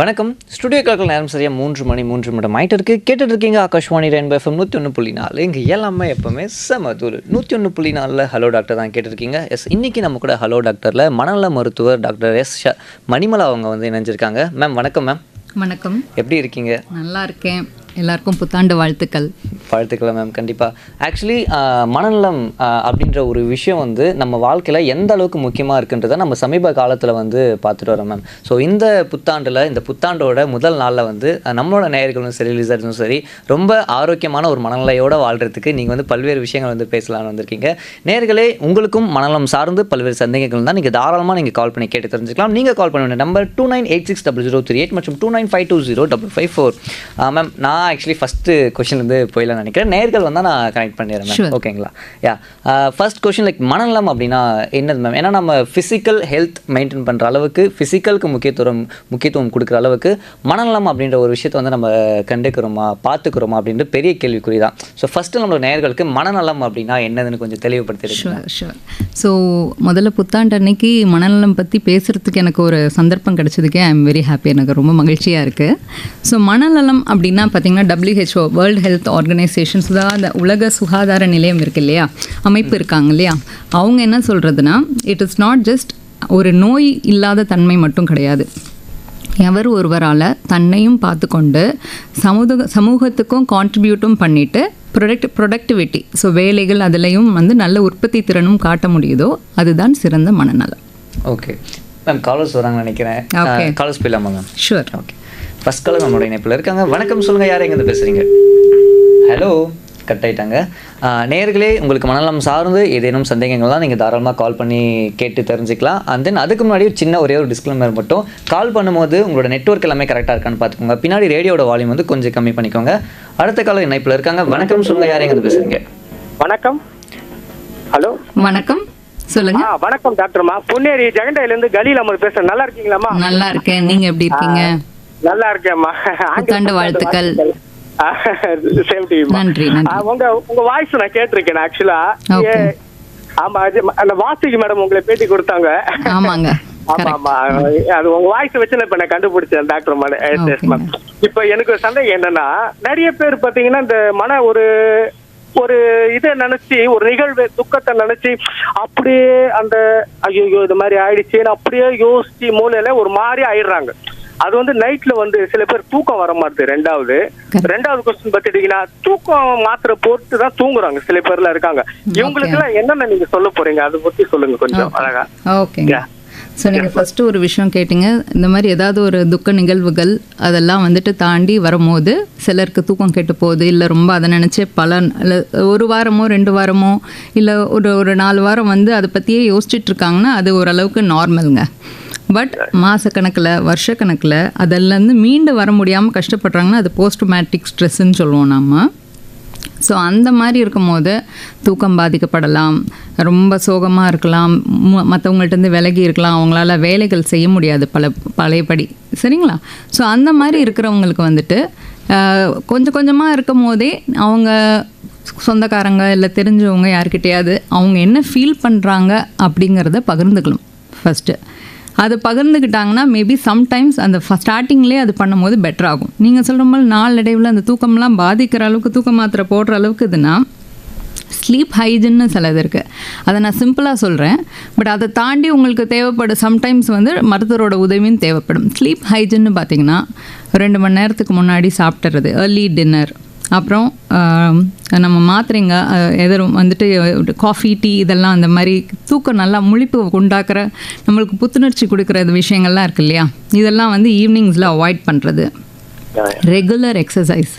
வணக்கம். ஸ்டுடியோ கிளாக்கில் நேரம் சரியாக 3 மணி 3 நிமிடம் ஆகிட்டு இருக்கு. கேட்டுட்டு இருக்கீங்க ஆகாஷ்வாணி ரெயின்போ எஃப்எம் 101.4. இங்கே எல்லாமே எப்போவுமே செமதூர் 101.4 ஹலோ டாக்டர் தான் கேட்டிருக்கீங்க. எஸ், இன்றைக்கி நம்ம கூட ஹலோ டாக்டரில் மனநல மருத்துவர் டாக்டர் எஸ் மணிமலா அவங்க வந்து இணைஞ்சிருக்காங்க. மேம் வணக்கம். மேம் வணக்கம். எப்படி இருக்கீங்க? நல்லா இருக்கேன். எல்லாருக்கும் புத்தாண்டு வாழ்த்துக்கள். வாழ்த்துக்களை மேம். கண்டிப்பாக. ஆக்சுவலி மனநலம் அப்படின்ற ஒரு விஷயம் வந்து நம்ம வாழ்க்கையில் எந்த அளவுக்கு முக்கியமாக இருக்குன்றதை நம்ம சமீப காலத்தில் வந்து பார்த்துட்டு வரோம் மேம். ஸோ இந்த புத்தாண்டில், இந்த புத்தாண்டோட முதல் நாளில் வந்து நம்மளோட நேயர்களும் சரி, லிசர்ஸும் சரி, ரொம்ப ஆரோக்கியமான ஒரு மனநிலையோடு வாழ்கிறதுக்கு நீங்கள் வந்து பல்வேறு விஷயங்கள் வந்து பேசலாம்னு வந்திருக்கீங்க. நேயர்களே, உங்களுக்கும் மனநலம் சார்ந்து பல்வேறு சந்தேகங்கள் தான் நீங்கள் தாராளமாக நீங்கள் கால் பண்ணி கேட்டு தெரிஞ்சுக்கலாம். நீங்கள் கால் பண்ண வேண்டிய நம்பர் 29860038 மற்றும் 29520554. மேம், நான் ஆக்சுவலி ஃபஸ்ட்டு கொஷின் வந்து போயிடலாம் நினைக்கிறேன். நேர்கள் வந்தால் நான் கனெக்ட் பண்ணிடுறேன் மேம். ஓகேங்களா? யா, ஃபர்ஸ்ட் கொஷின் லைக் மனநலம் அப்படின்னா என்னது மேம்? ஏன்னா நம்ம ஃபிசிக்கல் ஹெல்த் மெயின்டைன் பண்ணுற அளவுக்கு, ஃபிசிக்கலுக்கு முக்கியத்துவம் கொடுக்குற அளவுக்கு மனநலம் அப்படின்ற ஒரு விஷயத்தை வந்து நம்ம கண்டுக்கிறோமா, பார்த்துக்கிறோமா அப்படின்ற பெரிய கேள்விக்குறி தான். ஸோ ஃபஸ்ட்டு நம்மளோட நேயர்களுக்கு மனநலம் அப்படின்னா என்னதுன்னு கொஞ்சம் தெளிவுபடுத்திடுங்க. ஷூர். ஸோ முதல்ல புத்தாண்டு அன்னைக்கு மனநலம் பற்றி பேசுகிறதுக்கு எனக்கு ஒரு சந்தர்ப்பம் கிடைச்சதுக்கே ஐ எம் வெரி ஹாப்பி. எனக்கு ரொம்ப மகிழ்ச்சியாக இருக்குது. ஸோ மனநலம் அப்படின்னா பார்த்தீங்கன்னா WHO வேர்ல்டு ஹெல்த் ஆர்கனைசேஷன், அந்த உலக சுகாதார நிலையம் இருக்கு இல்லையா, அமைப்பு இருக்காங்க இல்லையா, அவங்க என்ன சொல்கிறதுனா, இட் இஸ் நாட் ஜஸ்ட் ஒரு நோய் இல்லாத தன்மை மட்டும் கிடையாது. எவர் ஒருவரால் தன்னையும் பார்த்துக்கொண்டு சமூகத்துக்கும் கான்ட்ரிபியூட்டும் பண்ணிவிட்டு ப்ரொடக்டிவிட்டி, ஸோ வேலைகள் அதுலேயும் வந்து நல்ல உற்பத்தி திறனும் காட்ட முடியுதோ அதுதான் சிறந்த மனநலம். ஓகே மேம், காலர்ஸ் வராங்கன்னு நினைக்கிறேன். காலர்ஸ் போயிடலாமா ma'am? Sure. Okay, first collar நம்மளோட இணைப்பில் இருக்காங்க. வணக்கம், சொல்லுங்கள், யார் எங்கேருந்து பேசுகிறீங்க? ஹலோ, கட் ஆகிட்டாங்க. நேயர்களே, உங்களுக்கு மனநலம் சார்ந்து ஏதேனும் சந்தேகங்கள்லாம் நீங்கள் தாராளமாக கால் பண்ணி கேட்டு தெரிஞ்சுக்கலாம். அண்ட் தென் அதுக்கு முன்னாடி ஒரே ஒரு டிஸ்க்ளைமர் மட்டும், கால் பண்ணும்போது உங்களோட நெட்வொர்க் எல்லாமே கரெக்டாக இருக்கான்னு பார்த்துக்கோங்க. பின்னாடி ரேடியோட வால்யூம் வந்து கொஞ்சம் கம்மி பண்ணிக்கோங்க. அடுத்த காலர் இணைப்பில் இருக்காங்க. வணக்கம், சொல்லுங்கள், யார் எங்கேருந்து பேசுகிறீங்க? வணக்கம். ஹலோ, வணக்கம், சொல்லுங்க. வணக்கம் டாக்டர்மா. பொன்னேரி ஜெகண்டையிலேருந்து கலீல் அமர் பேசுகிறேன். நல்லா இருக்கீங்களாம்மா? நல்லா இருக்கேன். நீங்கள் எப்படி இருக்கீங்க? நல்லா இருக்கேன்மா. புத்தாண்டு வாழ்த்துக்கள். நன்றி. உங்க வாய்ஸ் நான் கேட்டிருக்கேன் ஆக்சுவலா. ஆமா, அந்த வாசிக்கு மேடம் உங்களை பேட்டி கொடுத்தாங்க. ஆமாங்க. ஆமா, அது உங்க வாய்ஸ் வச்சு இப்ப நான் கண்டுபிடிச்சேன் டாக்டர். இப்ப எனக்கு ஒரு சந்தேகம் என்னன்னா, நிறைய பேர் பாத்தீங்கன்னா இந்த ஒரு இதை நினைச்சு, ஒரு நிகழ்வு துக்கத்தை நினைச்சு அப்படியே அந்த ஐயோ இது மாதிரி ஆயிடுச்சுன்னு அப்படியே யோசிச்சு மூலையில ஒரு மாதிரி ஆயிடுறாங்க. அது வந்து நைட்ல வந்து சில பேர் தூக்கம் வர மாட்டேது. ரெண்டாவது கொஸ்டின் பார்த்துட்டீங்கன்னா, தூக்கம் மாத்திரை போட்டு தான் தூங்குறாங்க சில பேர்ல இருக்காங்க. இவங்களுக்கு எல்லாம் என்னென்ன நீங்க சொல்ல போறீங்க, அதை பத்தி சொல்லுங்க கொஞ்சம் அழகா. ஓகேங்க. ஸோ நீங்கள் ஃபஸ்ட்டு ஒரு விஷயம் கேட்டிங்க, இந்த மாதிரி ஏதாவது ஒரு துக்க நிகழ்வுகள் அதெல்லாம் வந்துட்டு தாண்டி வரும்போது சிலருக்கு தூக்கம் கெட்டு போகுது, இல்லை ரொம்ப அதை நினச்சி இல்லை ஒரு வாரமோ 2 வாரமோ இல்லை ஒரு 4 வாரம் வந்து அதை பற்றியே யோசிச்சுட்ருக்காங்கன்னா அது ஓரளவுக்கு நார்மலுங்க. பட் மாதக்கணக்கில் வருஷக்கணக்கில் அதிலேருந்து மீண்டு வர முடியாமல் கஷ்டப்படுறாங்கன்னா அது போஸ்ட்மேட்டிக் ஸ்ட்ரெஸ்ன்னு சொல்லுவோம் நம்ம. ஸோ அந்த மாதிரி இருக்கும்போது தூக்கம் பாதிக்கப்படலாம், ரொம்ப சோகமாக இருக்கலாம், மற்றவங்கள்ட்டேருந்து விலகி இருக்கலாம், அவங்களால வேலைகள் செய்ய முடியாது பழையபடி. சரிங்களா? ஸோ அந்த மாதிரி இருக்கிறவங்களுக்கு வந்துட்டு கொஞ்சம் கொஞ்சமாக இருக்கும் போதே அவங்க சொந்தக்காரங்க இல்லை தெரிஞ்சவங்க யார்கிட்டையாவது அவங்க என்ன ஃபீல் பண்ணுறாங்க அப்படிங்கிறத பகிர்ந்துக்கலாம். ஃபஸ்ட்டு அது பகிர்ந்துக்கிட்டாங்கன்னா மேபி சம்டைம்ஸ் அந்த ஸ்டார்டிங்லேயே அது பண்ணும்போது பெட்டர் ஆகும். நீங்கள் சொல்கிற மாதிரி நாளடைவில் அந்த தூக்கம்லாம் பாதிக்கிற அளவுக்கு, தூக்க மாத்திரை போடுற அளவுக்கு இதுனா ஸ்லீப் ஹைஜின்னு சிலது இருக்குது. அதை நான் சிம்பிளாக சொல்கிறேன். பட் அதை தாண்டி உங்களுக்கு தேவைப்படும் சம்டைம்ஸ் வந்து மருத்துவரோட உதவியும் தேவைப்படும். ஸ்லீப் ஹைஜின்னு பார்த்திங்கன்னா 2 மணி நேரத்துக்கு முன்னாடி சாப்பிட்றது, ஏர்லி டின்னர், அப்புறம் நம்ம மாத்திரைங்க எதிரும் வந்துட்டு காஃபி, டீ இதெல்லாம் அந்த மாதிரி தூக்கம் நல்லா முழிப்பு உண்டாக்குற, நம்மளுக்கு புத்துணர்ச்சி கொடுக்குற விஷயங்கள்லாம் இருக்கு இல்லையா, இதெல்லாம் வந்து ஈவினிங்ஸில் அவாய்ட் பண்ணுறது. ரெகுலர் எக்ஸசைஸ்,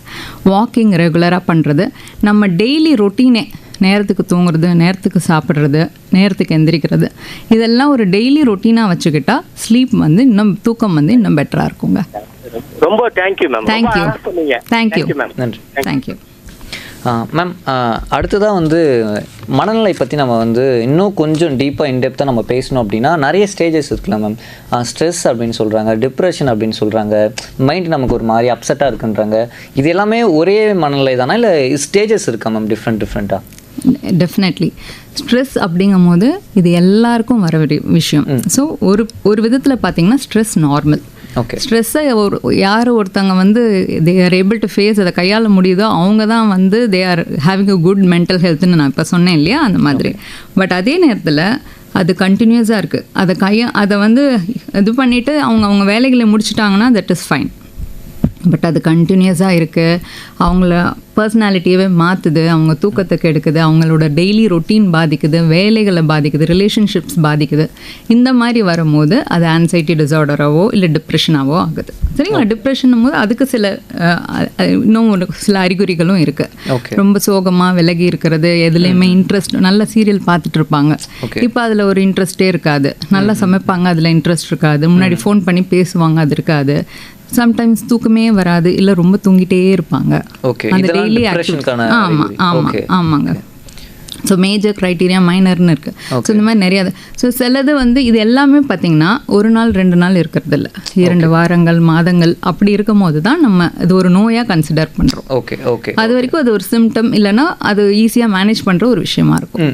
வாக்கிங் ரெகுலராக பண்ணுறது, நம்ம டெய்லி ரொட்டீனே நேரத்துக்கு தூங்குறது, நேரத்துக்கு சாப்பிட்றது, நேரத்துக்கு எந்திரிக்கிறது, இதெல்லாம் ஒரு டெய்லி ரொட்டீனாக வச்சுக்கிட்டா ஸ்லீப் வந்து இன்னும் தூக்கம் வந்து இன்னும் பெட்டராக இருக்குங்க. ரொம்ப தேங்க்யூ மேம். Thank you ma'am. நன்றி. Thank you ma'am. அடுத்ததாக வந்து மனநிலை பற்றி நம்ம வந்து இன்னும் கொஞ்சம் டீப்பாக இன்டெப்த்தாக நம்ம பேசணும் அப்படின்னா நிறைய ஸ்டேஜஸ் இருக்குல்ல மேம். ஸ்ட்ரெஸ் அப்படின்னு சொல்கிறாங்க, டிப்ரெஷன் அப்படின்னு சொல்கிறாங்க, மைண்ட் நமக்கு ஒரு மாதிரி அப்செட்டாக இருக்குன்றாங்க. இது எல்லாமே ஒரே மனநிலை தானே, இல்லை ஸ்டேஜஸ் இருக்கா மேம் டிஃப்ரெண்ட்டாக? டெஃபினெட்லி. ஸ்ட்ரெஸ் அப்படிங்கும் போது இது எல்லாருக்கும் வர விஷயம். ஸோ ஒரு விதத்தில் பார்த்தீங்கன்னா ஸ்ட்ரெஸ் நார்மல். ஓகே. ஸ்ட்ரெஸ்ஸை யார் ஒருத்தங்க வந்து they are able to face அதை கையாள முடியுதோ அவங்க தான் வந்து they are having a good mental ஹெல்த்னு நான் இப்போ சொன்னேன் இல்லையா, அந்த மாதிரி. பட் அதே நேரத்தில் அது கண்டினியூஸாக இருக்குது. அதை வந்து இது பண்ணிவிட்டு அவங்க வேலைகளை முடிச்சிட்டாங்கன்னா தட் இஸ் ஃபைன். பட் அது கண்டினியூஸாக இருக்குது, அவங்கள பர்சனாலிட்டியவே மாற்றுது, அவங்க தூக்கத்தை கெடுக்குது, அவங்களோட டெய்லி ரொட்டீன் பாதிக்குது, வேலைகளை பாதிக்குது, ரிலேஷன்ஷிப்ஸ் பாதிக்குது. இந்த மாதிரி வரும்போது அது ஆன்சைட்டி டிஸார்டராகவோ இல்லை டிப்ரெஷனாகவோ ஆகுது. சரிங்களா? டிப்ரெஷனும் போது அதுக்கு இன்னும் சில அறிகுறிகளும் இருக்குது. ரொம்ப சோகமாக விலகி இருக்கிறது, எதுலேயுமே இன்ட்ரெஸ்ட், நல்ல சீரியல் பார்த்துட்டு இருப்பாங்க, இப்போ அதில் ஒரு இன்ட்ரெஸ்டே இருக்காது. நல்லா சமைப்பாங்க, அதில் இன்ட்ரெஸ்ட் இருக்காது. முன்னாடி ஃபோன் பண்ணி பேசுவாங்க, அது இருக்காது. சம்டைம்ஸ் தூக்கமே வராது, இல்லை ரொம்ப தூங்கிட்டே இருப்பாங்க. அந்த டெய்லி ஆமாங்க. ஸோ மேஜர் க்ரைட்டீரியா, மைனர்னு இருக்குது. ஸோ இந்த மாதிரி நிறையா. ஸோ சிலது வந்து இது எல்லாமே பார்த்திங்கன்னா 1 நாள் 2 நாள் இருக்கிறது இல்லை, 2 வாரங்கள் மாதங்கள் அப்படி இருக்கும் போது தான் நம்ம இது ஒரு நோயாக கன்சிடர் பண்ணுறோம். அது வரைக்கும் அது ஒரு சிம்டம், இல்லைன்னா அது ஈஸியாக மேனேஜ் பண்ணுற ஒரு விஷயமா இருக்கும்.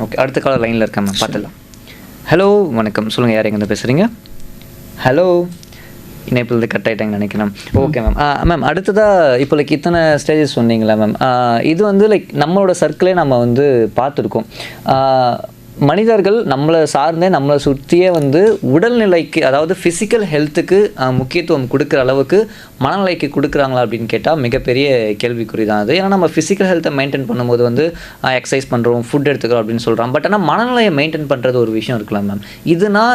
ஓகே. அடுத்த கால லைனில் இருக்காங்க, பார்த்துலாம். ஹலோ, வணக்கம். சொல்லுங்கள், யார் எங்கேருந்து பேசுகிறீங்க? ஹலோ, இணைப்பில் கட் ஆகிட்டாங்கன்னு நினைக்கிறேன். Okay ma'am. மேம், அடுத்ததாக இப்போ இத்தனை ஸ்டேஜஸ் சொன்னீங்களா மேம், இது வந்து நம்மளோட சர்க்கிளே நம்ம வந்து பார்த்துருக்கோம். மனிதர்கள் நம்மளை சார்ந்தே நம்மளை சுற்றியே வந்து உடல்நிலைக்கு, அதாவது ஃபிசிக்கல் ஹெல்த்துக்கு முக்கியத்துவம் கொடுக்குற அளவுக்கு மனநிலைக்கு கொடுக்குறாங்களா அப்படின்னு கேட்டால் மிகப்பெரிய கேள்விக்குறி தான் அது. ஏன்னா நம்ம ஃபிசிக்கல் ஹெல்த்தை மெயின்டைன் பண்ணும்போது வந்து எக்ஸசைஸ் பண்ணுறோம், ஃபுட் எடுத்துக்கிறோம் அப்படின்னு சொல்கிறோம். பட் ஆனால் மனநிலையை மெயின்டைன் பண்ணுறது ஒரு விஷயம் இருக்கலாம் மேம். இதுனா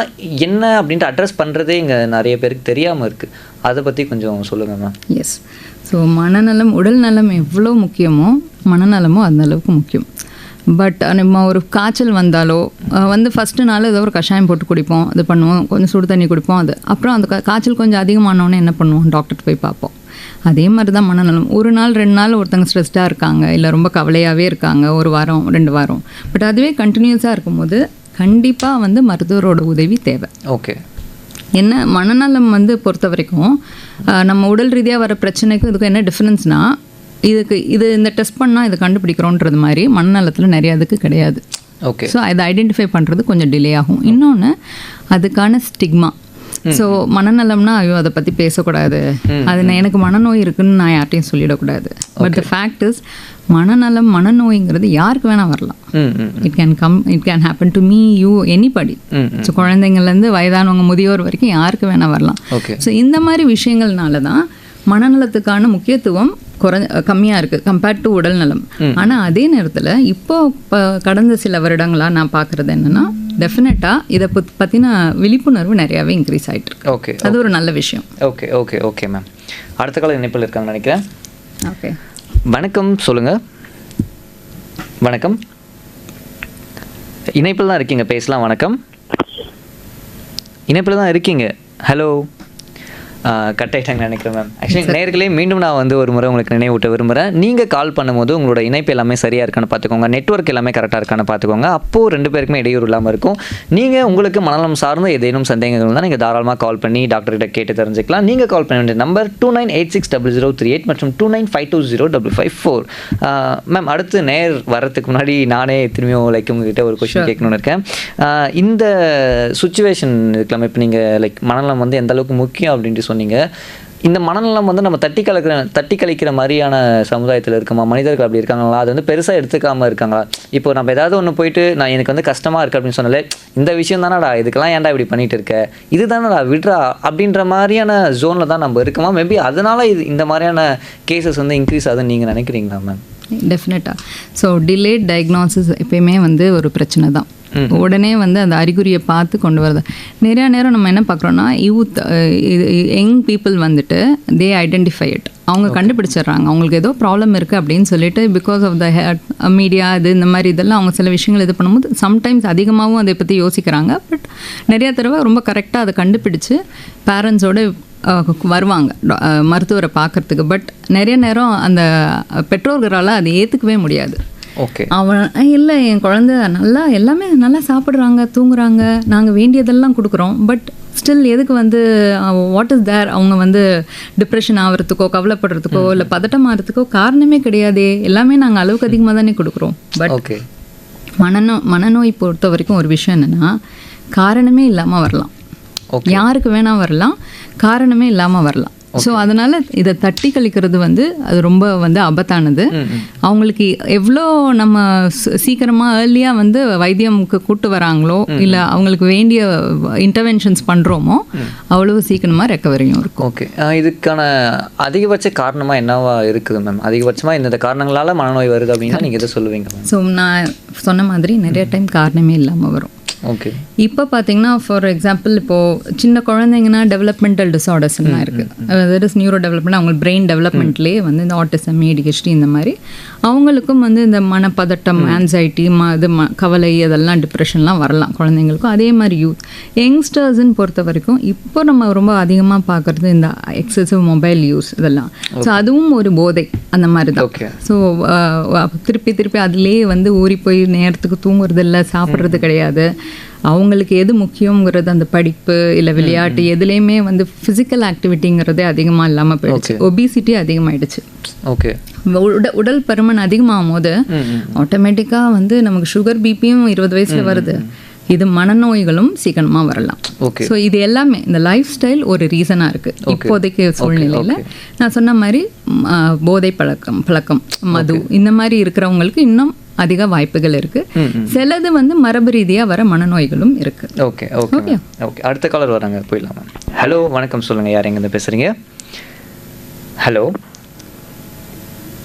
என்ன அப்படின்ட்டு அட்ரஸ் பண்ணுறதே இங்கே நிறைய பேருக்கு தெரியாமல் இருக்குது. அதை பற்றி கொஞ்சம் சொல்லுங்கள் மேம். எஸ். ஸோ மனநலம், உடல் நலம் எவ்வளோ முக்கியமோ மனநலமும் அந்த அளவுக்கு முக்கியம். பட் நம்ம ஒரு காய்ச்சல் வந்தாலோ வந்து ஃபஸ்ட்டு நாள் ஏதோ ஒரு கஷாயம் போட்டு குடிப்போம், அது பண்ணுவோம், கொஞ்சம் சுடு தண்ணி குடிப்போம். அது அப்புறம் அந்த காய்ச்சல் கொஞ்சம் அதிகமானோன்னே என்ன பண்ணுவோம், டாக்டர்கிட்ட போய் பார்ப்போம். அதே மாதிரி தான் மனநலம். 1 நாள் 2 நாள் ஒருத்தங்க ஸ்ட்ரெஸ்டாக இருக்காங்க, இல்லை ரொம்ப கவலையாகவே இருக்காங்க, 1 வாரம் 2 வாரம், பட் அதுவே கண்டினியூஸாக இருக்கும்போது கண்டிப்பாக வந்து மருத்துவரோட உதவி தேவை. ஓகே. என்ன மனநலம் வந்து பொறுத்த வரைக்கும் நம்ம உடல் ரீதியாக வர பிரச்சனைக்கும் இதுக்கும் என்ன டிஃப்ரென்ஸ்னால், இந்த டெஸ்ட் பண்ணால் இதை கண்டுபிடிக்கிறோன்றது மாதிரி மனநலத்தில் நிறைய அதுக்கு கிடையாது. ஓகே. ஸோ அதை ஐடென்டிஃபை பண்ணுறது கொஞ்சம் டிலே ஆகும். இன்னொன்று அதுக்கான ஸ்டிக்மா. ஸோ மனநலம்னா ஐயோ அதை பற்றி பேசக்கூடாது, அது எனக்கு மனநோய் இருக்குன்னு நான் யார்ட்டையும் சொல்லிடக்கூடாது. பட் த ஃபேக்ட் இஸ் மனநலம், மனநோய்ங்கிறது யாருக்கு வேணால் வரலாம். It can happen to me, you, anybody. So குழந்தைங்கள்லேருந்து வயதானவங்க, முதியோர் வரைக்கும் யாருக்கு வேணால் வரலாம். ஸோ இந்த மாதிரி விஷயங்கள்னால தான் மனநலத்துக்கான முக்கியத்துவம் கம்மியாக இருக்குது கம்பேர்ட் டு உடல் நலம். ஆனால் அதே நேரத்தில் இப்போ கடந்த சில வருடங்களாக நான் பார்க்குறது என்னென்னா, டெஃபினட்டாக இதை பற்றின விழிப்புணர்வு நிறையாவே இன்க்ரீஸ் ஆகிட்டு. ஓகே. அது ஒரு நல்ல விஷயம். Okay okay okay ma'am. அடுத்த கால இணைப்பில் இருக்காங்கன்னு நினைக்கிறேன். ஓகே. வணக்கம், சொல்லுங்கள். வணக்கம், இணைப்பில் தான் இருக்கீங்க, பேசலாம். வணக்கம், இணைப்பில் தான் இருக்கீங்க. ஹலோ, கட் ஆகிட்டாங்கன்னு நினைக்கிறேன் மேம். ஆக்சுவலி நேர்களே, மீண்டும் நான் வந்து ஒரு முறை உங்களுக்கு நினைவூட்ட விரும்புகிறேன். நீங்கள் கால் பண்ணும்போது உங்களோட இணைப்பு எல்லாமே சரியாக இருக்கான்னு பார்த்துக்கோங்க, நெட்வொர்க் எல்லாமே கரெக்டாக இருக்கான்னு பார்த்துக்கோங்க. அப்போது 2 பேருக்குமே இடையூறு இல்லாமல் இருக்கும். நீங்கள் உங்களுக்கு மனநலம் சார்ந்த ஏதேனும் சந்தேகங்கள் தான் நீங்கள் தாராளமாக கால் பண்ணி டாக்டர்கிட்ட கேட்டு தெரிஞ்சுக்கலாம். நீங்கள் கால் பண்ண வேண்டிய நம்பர் 29860038 மற்றும் 29520554. மேம், அடுத்து நேர் வரத்துக்கு முன்னாடி நானே திரும்பியும் உங்ககிட்ட ஒரு கொஸ்டின் கேட்கணும்னு இருக்கேன். இந்த சுச்சுவேஷன் இருக்கலாம், இப்போ நீங்கள் மனநலம் வந்து எந்த அளவுக்கு முக்கியம் அப்படின்ட்டு சொன்னீங்க. இந்த மனநலம் வந்து நம்ம தட்டி கழிக்கிற மாதிரியான சமுதாயத்தில் இருக்குமா? மனிதர்கள் அப்படி இருக்காங்களா? அது வந்து பெருசாக எடுத்துக்காமல் இருக்காங்களா? இப்போ நம்ம ஏதாவது ஒன்று போயிட்டு நான் எனக்கு வந்து கஷ்டமாக இருக்குது அப்படின்னு சொன்னாலே, இந்த விஷயம் தானடா, இதுக்கெல்லாம் ஏன்டா இப்படி பண்ணிட்டு இருக்க, இது தானடா விட்றா அப்படின்ற மாதிரியான ஜோனில் தான் நம்ம இருக்கோமா? மேபி அதனால இந்த மாதிரியான கேசஸ் வந்து இன்க்ரீஸ் ஆகுதுன்னு நீங்கள் நினைக்கிறீங்களா மேம்? டெஃபினட்டாக. ஸோ டிலேட் டயக்னாசிஸ் எப்பயுமே வந்து ஒரு பிரச்சனை தான். உடனே வந்து அந்த அறிகுறியை பார்த்து கொண்டு வரது. நிறையா நேரம் நம்ம என்ன பார்க்குறோன்னா, யங் பீப்புள் வந்துட்டு தே ஐடென்டிஃபை இட், அவங்க கண்டுபிடிச்சிடுறாங்க அவங்களுக்கு ஏதோ ப்ராப்ளம் இருக்குது அப்படின்னு சொல்லிட்டு. பிகாஸ் ஆஃப் த மீடியா இது இந்த மாதிரி இதெல்லாம் அவங்க சில விஷயங்கள் இது பண்ணும்போது சம்டைம்ஸ் அதிகமாகவும் அதை பற்றி யோசிக்கிறாங்க. பட் நிறையா தடவை ரொம்ப கரெக்டாக அதை கண்டுபிடிச்சு பேரண்ட்ஸோடு வருவாங்க மருத்துவரை பார்க்குறதுக்கு. பட் நிறைய நேரம் அந்த பெற்றோர்களால் அதை ஏற்றுக்கவே முடியாது. ஓகே. அவன் இல்லை, என் குழந்தை நல்லா எல்லாமே நல்லா சாப்பிட்றாங்க, தூங்குறாங்க, நாங்கள் வேண்டியதெல்லாம் கொடுக்குறோம், பட் ஸ்டில் எதுக்கு வந்து வாட் இஸ் தேர், அவங்க வந்து டிப்ரெஷன் ஆகிறதுக்கோ கவலைப்படுறதுக்கோ இல்லை பதட்டம் ஆகிறதுக்கோ காரணமே கிடையாதே, எல்லாமே நாங்கள் அளவுக்கு அதிகமாக தானே கொடுக்குறோம். பட் ஓகே, மனநோய் பொறுத்த வரைக்கும் ஒரு விஷயம் என்னென்னா, காரணமே இல்லாமல் வரலாம். யாருக்கு வேணா வரலாம், காரணமே இல்லாமல் வரலாம். ஸோ அதனால் இதை தட்டி கழிக்கிறது வந்து அது ரொம்ப வந்து ஆபத்தானது. அவங்களுக்கு எவ்வளோ நம்ம சீக்கிரமாக ஏர்லியாக வந்து வைத்தியமுக்கு கூட்டு வராங்களோ இல்லை அவங்களுக்கு வேண்டிய இன்டர்வென்ஷன்ஸ் பண்ணுறோமோ அவ்வளோ சீக்கிரமாக ரெக்கவரியும் இருக்கும். ஓகே, இதுக்கான அதிகபட்ச காரணமாக என்னவா இருக்குது மேம்? அதிகபட்சமாக இந்த காரணங்களால் மனநோய் வருது அப்படின்னா நீங்கள் எதை சொல்லுவீங்க மேம்? ஸோ நான் சொன்ன மாதிரி நிறைய டைம் காரணமே இல்லாமல் வரும். ஓகே, இப்போ பார்த்தீங்கன்னா ஃபார் எக்ஸாம்பிள் இப்போது சின்ன குழந்தைங்கன்னா டெவலப்மெண்டல் டிஸார்டர்ஸ்லாம் இருக்குது. தட் இஸ் நியூரோ டெவலப்மெண்ட், அவங்க பிரெயின் டெவலப்மெண்ட்லேயே வந்து இந்த ஆட்டிசம், ADHD இந்த மாதிரி அவங்களுக்கும் வந்து இந்த மனப்பதட்டம், ஆன்சைட்டி, கவலை, அதெல்லாம் டிப்ரெஷன்லாம் வரலாம் குழந்தைங்களுக்கும். அதே மாதிரி யங்ஸ்டர்ஸ்ன்னு பொறுத்த வரைக்கும் இப்போ நம்ம ரொம்ப அதிகமாக பார்க்குறது இந்த எக்ஸசிவ் மொபைல் யூஸ் இதெல்லாம். ஸோ அதுவும் ஒரு போதை அந்த மாதிரி தான். ஸோ திருப்பி அதுலேயே வந்து ஊறி போய் நேரத்துக்கு தூங்குறது இல்லை, சாப்பிட்றது கிடையாது. அவங்களுக்கு எது முக்கியங்கிறது அந்த படிப்பு இல்லை விளையாட்டு எதுலேயுமே வந்து ஃபிசிக்கல் ஆக்டிவிட்டிங்கிறதே அதிகமாக இல்லாமல் போயிடுச்சு. ஒபிசிட்டி அதிகமாகிடுச்சு. ஓகே, உடல் பருமன் அதிகமாகும் போது ஆட்டோமேட்டிக்காக வந்து நமக்கு சுகர், பிபியும் 20 வயசில் வருது. இது மனநோய்களும் சீக்கிரமாக வரலாம். ஸோ இது எல்லாமே இந்த லைஃப் ஸ்டைல் ஒரு ரீசனாக இருக்குது இப்போதைக்கு சூழ்நிலையில். நான் சொன்ன மாதிரி போதை பழக்கம், மது இந்த மாதிரி இருக்கிறவங்களுக்கு இன்னும் அதிக வாய்ப்புகள் இருக்கு. சிலது வந்து மரபு ரீதியாக வர மனநோய்களும் இருக்கு. ஓகே ஓகே ஓகே, அடுத்த காலர் வராங்க, போயிடலாம் மேம். ஹலோ, வணக்கம், சொல்லுங்கள், யார் எங்கேருந்து பேசுகிறீங்க? ஹலோ,